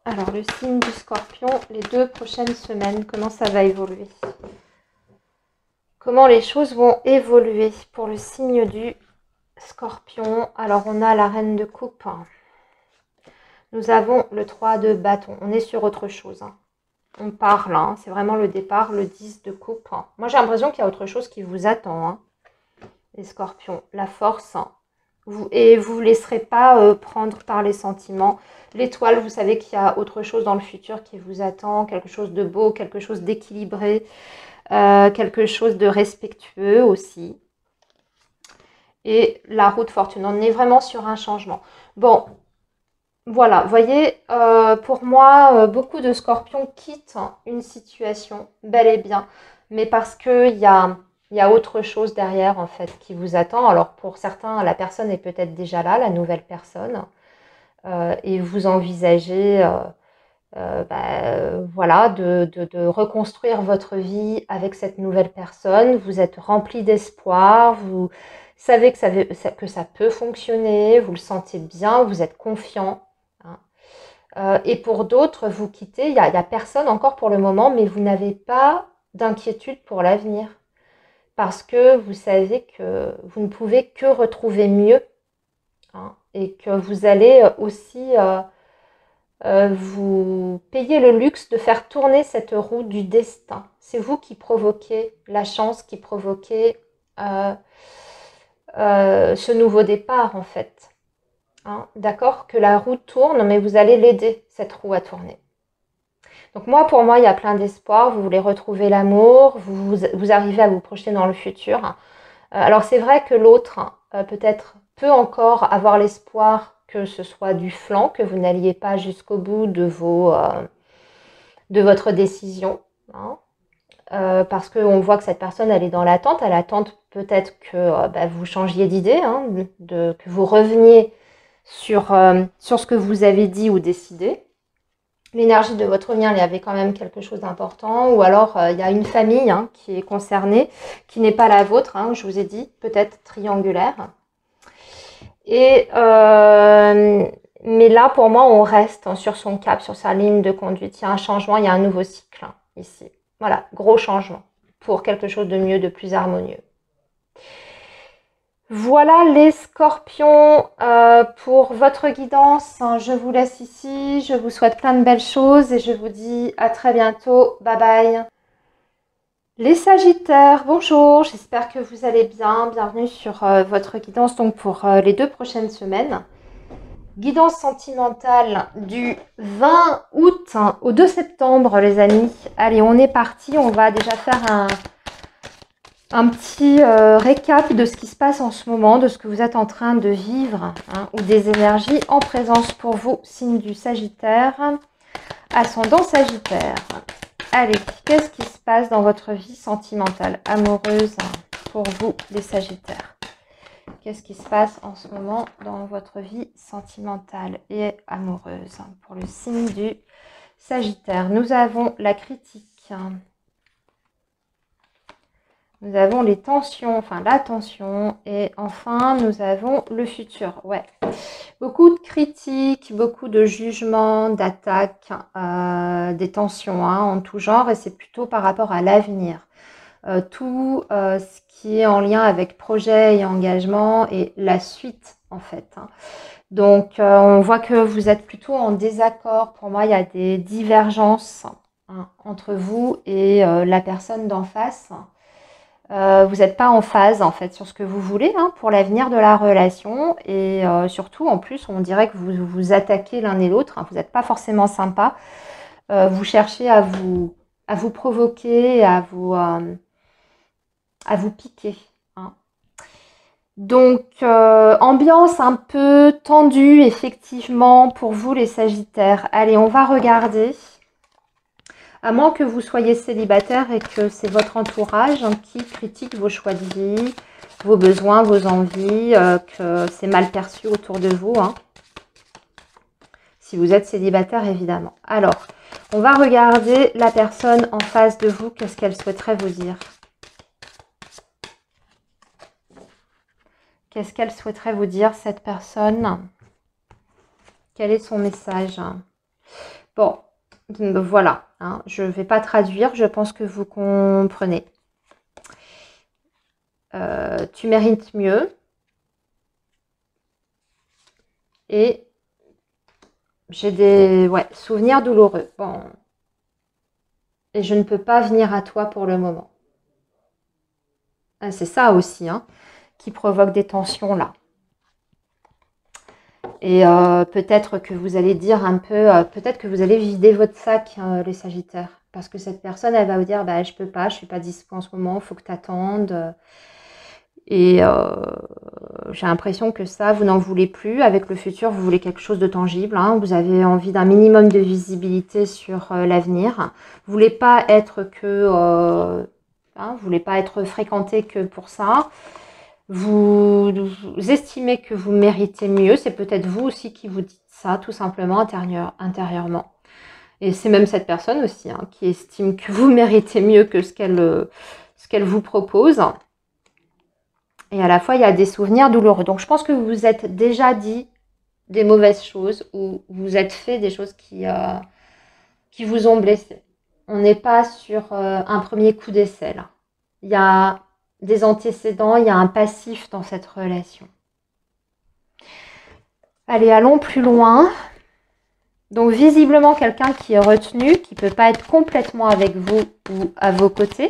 Alors, le signe du scorpion, les 2 prochaines semaines, comment ça va évoluer? Comment les choses vont évoluer pour le signe du scorpion? Alors, on a la reine de coupe. Nous avons le 3 de bâton. On est sur autre chose. Hein. On parle, hein. C'est vraiment le départ, le 10 de coupe. Moi, j'ai l'impression qu'il y a autre chose qui vous attend, hein, les scorpions. La force. Hein. Et vous ne vous laisserez pas prendre par les sentiments. L'étoile, vous savez qu'il y a autre chose dans le futur qui vous attend. Quelque chose de beau, quelque chose d'équilibré, quelque chose de respectueux aussi. Et la roue de fortune. On est vraiment sur un changement. Bon, voilà, vous voyez, pour moi, beaucoup de scorpions quittent une situation, bel et bien, mais parce qu'il y a autre chose derrière, en fait, qui vous attend. Alors, pour certains, la personne est peut-être déjà là, la nouvelle personne, et vous envisagez, voilà, de reconstruire votre vie avec cette nouvelle personne. Vous êtes rempli d'espoir, vous savez que ça peut fonctionner, vous le sentez bien, vous êtes confiant. Hein. Et pour d'autres, vous quittez, il y a personne encore pour le moment, mais vous n'avez pas d'inquiétude pour l'avenir. Parce que vous savez que vous ne pouvez que retrouver mieux. Hein, et que vous allez aussi vous payer le luxe de faire tourner cette roue du destin. C'est vous qui provoquez la chance, qui provoquez ce nouveau départ, en fait. Hein, d'accord, que la roue tourne, mais vous allez l'aider, cette roue, à tourner. Donc pour moi, il y a plein d'espoir. Vous voulez retrouver l'amour, vous arrivez à vous projeter dans le futur. Alors c'est vrai que l'autre, peut-être, peut encore avoir l'espoir que ce soit du flanc, que vous n'alliez pas jusqu'au bout de votre décision. Hein. Parce qu'on voit que cette personne, elle est dans l'attente. Elle attend peut-être que vous changiez d'idée, hein, que vous reveniez sur ce que vous avez dit ou décidé. L'énergie de votre lien, il y avait quand même quelque chose d'important. Ou alors, il y a une famille, hein, qui est concernée, qui n'est pas la vôtre, hein, je vous ai dit, peut-être triangulaire. Et mais là, pour moi, on reste sur son cap, sur sa ligne de conduite. Il y a un changement, il y a un nouveau cycle, hein, ici. Voilà, gros changement pour quelque chose de mieux, de plus harmonieux. Voilà les scorpions pour votre guidance. Je vous laisse ici. Je vous souhaite plein de belles choses et je vous dis à très bientôt. Bye bye. Les sagittaires, bonjour. J'espère que vous allez bien. Bienvenue sur votre guidance donc pour les 2 prochaines semaines. Guidance sentimentale du 20 août au 2 septembre, les amis. Allez, on est parti. On va déjà faire un petit récap de ce qui se passe en ce moment, de ce que vous êtes en train de vivre, hein, ou des énergies en présence pour vous, signe du Sagittaire, ascendant Sagittaire. Allez, qu'est-ce qui se passe dans votre vie sentimentale, amoureuse, pour vous, les Sagittaires? Qu'est-ce qui se passe en ce moment dans votre vie sentimentale et amoureuse pour le signe du Sagittaire? Nous avons la critique. Nous avons les tensions, enfin la tension. Et enfin, nous avons le futur. Ouais. Beaucoup de critiques, beaucoup de jugements, d'attaques, des tensions hein, en tout genre. Et c'est plutôt par rapport à l'avenir. Tout ce qui est en lien avec projet et engagement et la suite en fait. Hein. Donc on voit que vous êtes plutôt en désaccord. Pour moi, il y a des divergences hein, entre vous et la personne d'en face. Vous n'êtes pas en phase en fait sur ce que vous voulez hein, pour l'avenir de la relation et surtout en plus on dirait que vous vous attaquez l'un et l'autre. Hein, vous n'êtes pas forcément sympa. Vous cherchez à vous provoquer, à vous piquer. Hein. Donc, ambiance un peu tendue, effectivement, pour vous les Sagittaires. Allez, on va regarder. À moins que vous soyez célibataire et que c'est votre entourage hein, qui critique vos choix de vie, vos besoins, vos envies, que c'est mal perçu autour de vous. Hein. Si vous êtes célibataire, évidemment. Alors, on va regarder la personne en face de vous. Qu'est-ce qu'elle souhaiterait vous dire ? Qu'est-ce qu'elle souhaiterait vous dire, cette personne? Quel est son message? Bon, voilà. Hein, je ne vais pas traduire, je pense que vous comprenez. Tu mérites mieux. Et j'ai des souvenirs douloureux. Bon. Et je ne peux pas venir à toi pour le moment. Ah, c'est ça aussi, hein, qui provoque des tensions là. Et peut-être que vous allez dire un peu, peut-être que vous allez vider votre sac, les Sagittaires. Parce que cette personne, elle va vous dire, bah, je peux pas, je suis pas dispo en ce moment, il faut que tu attendes. Et j'ai l'impression que ça, vous n'en voulez plus. Avec le futur, vous voulez quelque chose de tangible. Hein. Vous avez envie d'un minimum de visibilité sur l'avenir. Vous voulez pas être que... vous voulez pas être fréquenté que pour ça. Vous estimez que vous méritez mieux. C'est peut-être vous aussi qui vous dites ça, tout simplement, intérieurement. Et c'est même cette personne aussi hein, qui estime que vous méritez mieux que ce qu'elle vous propose. Et à la fois, il y a des souvenirs douloureux. Donc, je pense que vous vous êtes déjà dit des mauvaises choses ou vous vous êtes fait des choses qui vous ont blessé. On n'est pas sur un premier coup d'essai, là. Il y a des antécédents, il y a un passif dans cette relation. Allez, allons plus loin. Donc, visiblement, quelqu'un qui est retenu, qui ne peut pas être complètement avec vous ou à vos côtés,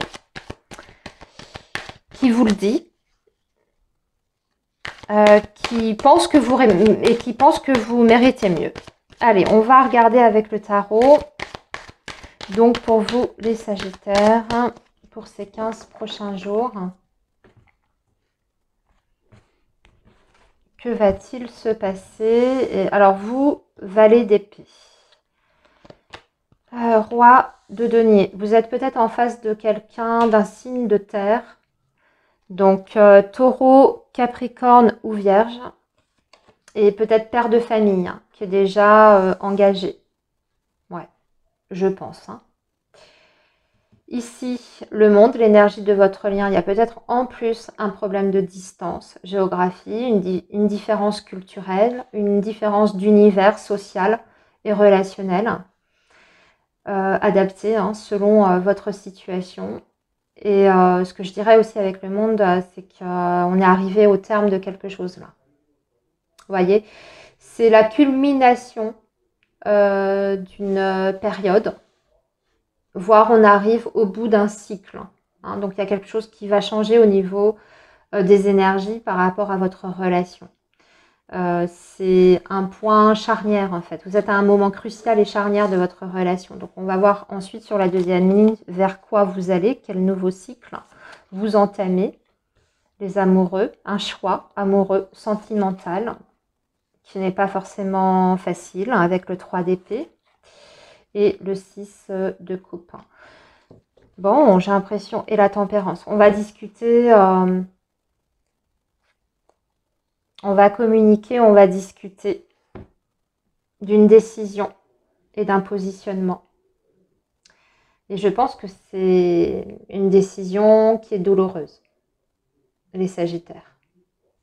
qui vous le dit. Qui pense que vous méritez mieux. Allez, on va regarder avec le tarot. Donc, pour vous, les Sagittaires, pour ces 15 prochains jours, que va-t-il se passer? Et alors, vous, Valet d'épée. Roi de denier. Vous êtes peut-être en face de quelqu'un d'un signe de terre. Donc, taureau, capricorne ou vierge. Et peut-être père de famille, hein, qui est déjà engagé. Ouais, je pense. Hein. Ici, le monde, l'énergie de votre lien, il y a peut-être en plus un problème de distance, géographie, une différence culturelle, une différence d'univers social et relationnel, adapté hein, selon votre situation. Et ce que je dirais aussi avec le monde, c'est qu'on est arrivé au terme de quelque chose là. Vous voyez, c'est la culmination d'une période, voire on arrive au bout d'un cycle. Hein, donc il y a quelque chose qui va changer au niveau des énergies par rapport à votre relation. C'est un point charnière en fait. Vous êtes à un moment crucial et charnière de votre relation. Donc on va voir ensuite sur la deuxième ligne vers quoi vous allez, quel nouveau cycle vous entamez, les amoureux, un choix amoureux sentimental qui n'est pas forcément facile avec le 3 d'épée et le 6 de coupe. Bon, j'ai l'impression, et la tempérance. On va discuter, on va communiquer, on va discuter d'une décision et d'un positionnement. Et je pense que c'est une décision qui est douloureuse, les Sagittaires.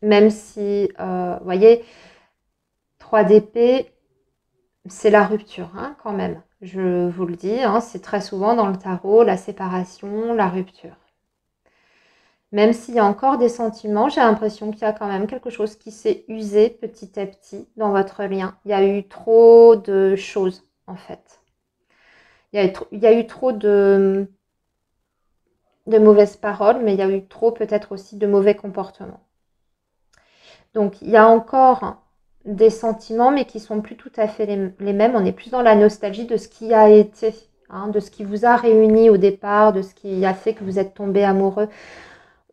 Même si, vous voyez, 3 d'épée, c'est la rupture, hein, quand même. Je vous le dis, hein, c'est très souvent dans le tarot, la séparation, la rupture. Même s'il y a encore des sentiments, j'ai l'impression qu'il y a quand même quelque chose qui s'est usé petit à petit dans votre lien. Il y a eu trop de choses, en fait. Il y a eu trop de mauvaises paroles, mais il y a eu trop peut-être aussi de mauvais comportements. Donc il y a encore des sentiments, mais qui sont plus tout à fait les mêmes. On est plus dans la nostalgie de ce qui a été, hein, de ce qui vous a réuni au départ, de ce qui a fait que vous êtes tombé amoureux.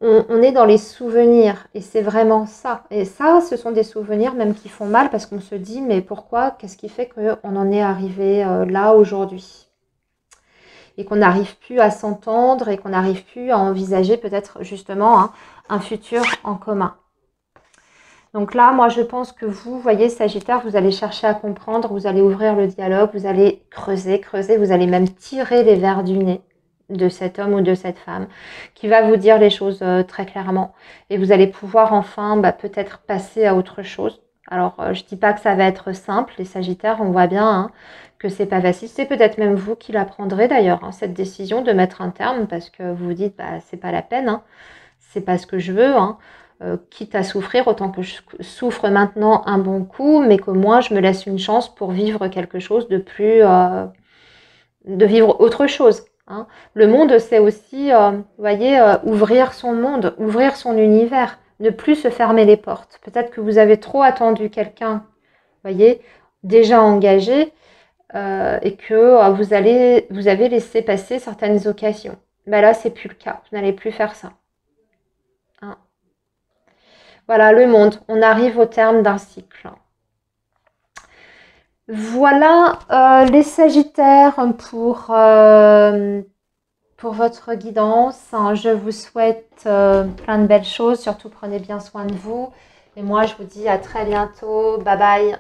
On est dans les souvenirs, et c'est vraiment ça. Et ça, ce sont des souvenirs même qui font mal, parce qu'on se dit, mais pourquoi, qu'est-ce qui fait qu'on en est arrivé là aujourd'hui? Et qu'on n'arrive plus à s'entendre, et qu'on n'arrive plus à envisager peut-être justement hein, un futur en commun. Donc là, moi, je pense que vous, voyez, Sagittaire, vous allez chercher à comprendre, vous allez ouvrir le dialogue, vous allez creuser, creuser, vous allez même tirer les vers du nez de cet homme ou de cette femme qui va vous dire les choses très clairement. Et vous allez pouvoir enfin peut-être passer à autre chose. Alors, je dis pas que ça va être simple, les Sagittaires, on voit bien hein, que c'est pas facile. C'est peut-être même vous qui la prendrez d'ailleurs, hein, cette décision de mettre un terme parce que vous vous dites, c'est pas la peine, hein, c'est pas ce que je veux, hein. Quitte à souffrir, autant que je souffre maintenant un bon coup, mais que moi je me laisse une chance pour vivre quelque chose de plus, de vivre autre chose. Hein. Le monde, c'est aussi, vous voyez, ouvrir son monde, ouvrir son univers, ne plus se fermer les portes. Peut-être que vous avez trop attendu quelqu'un, vous voyez, déjà engagé, et que vous avez laissé passer certaines occasions. Ben là, c'est plus le cas. Vous n'allez plus faire ça. Hein. Voilà, le monde. On arrive au terme d'un cycle. Voilà les Sagittaires pour votre guidance. Je vous souhaite plein de belles choses. Surtout, prenez bien soin de vous. Et moi, je vous dis à très bientôt. Bye bye.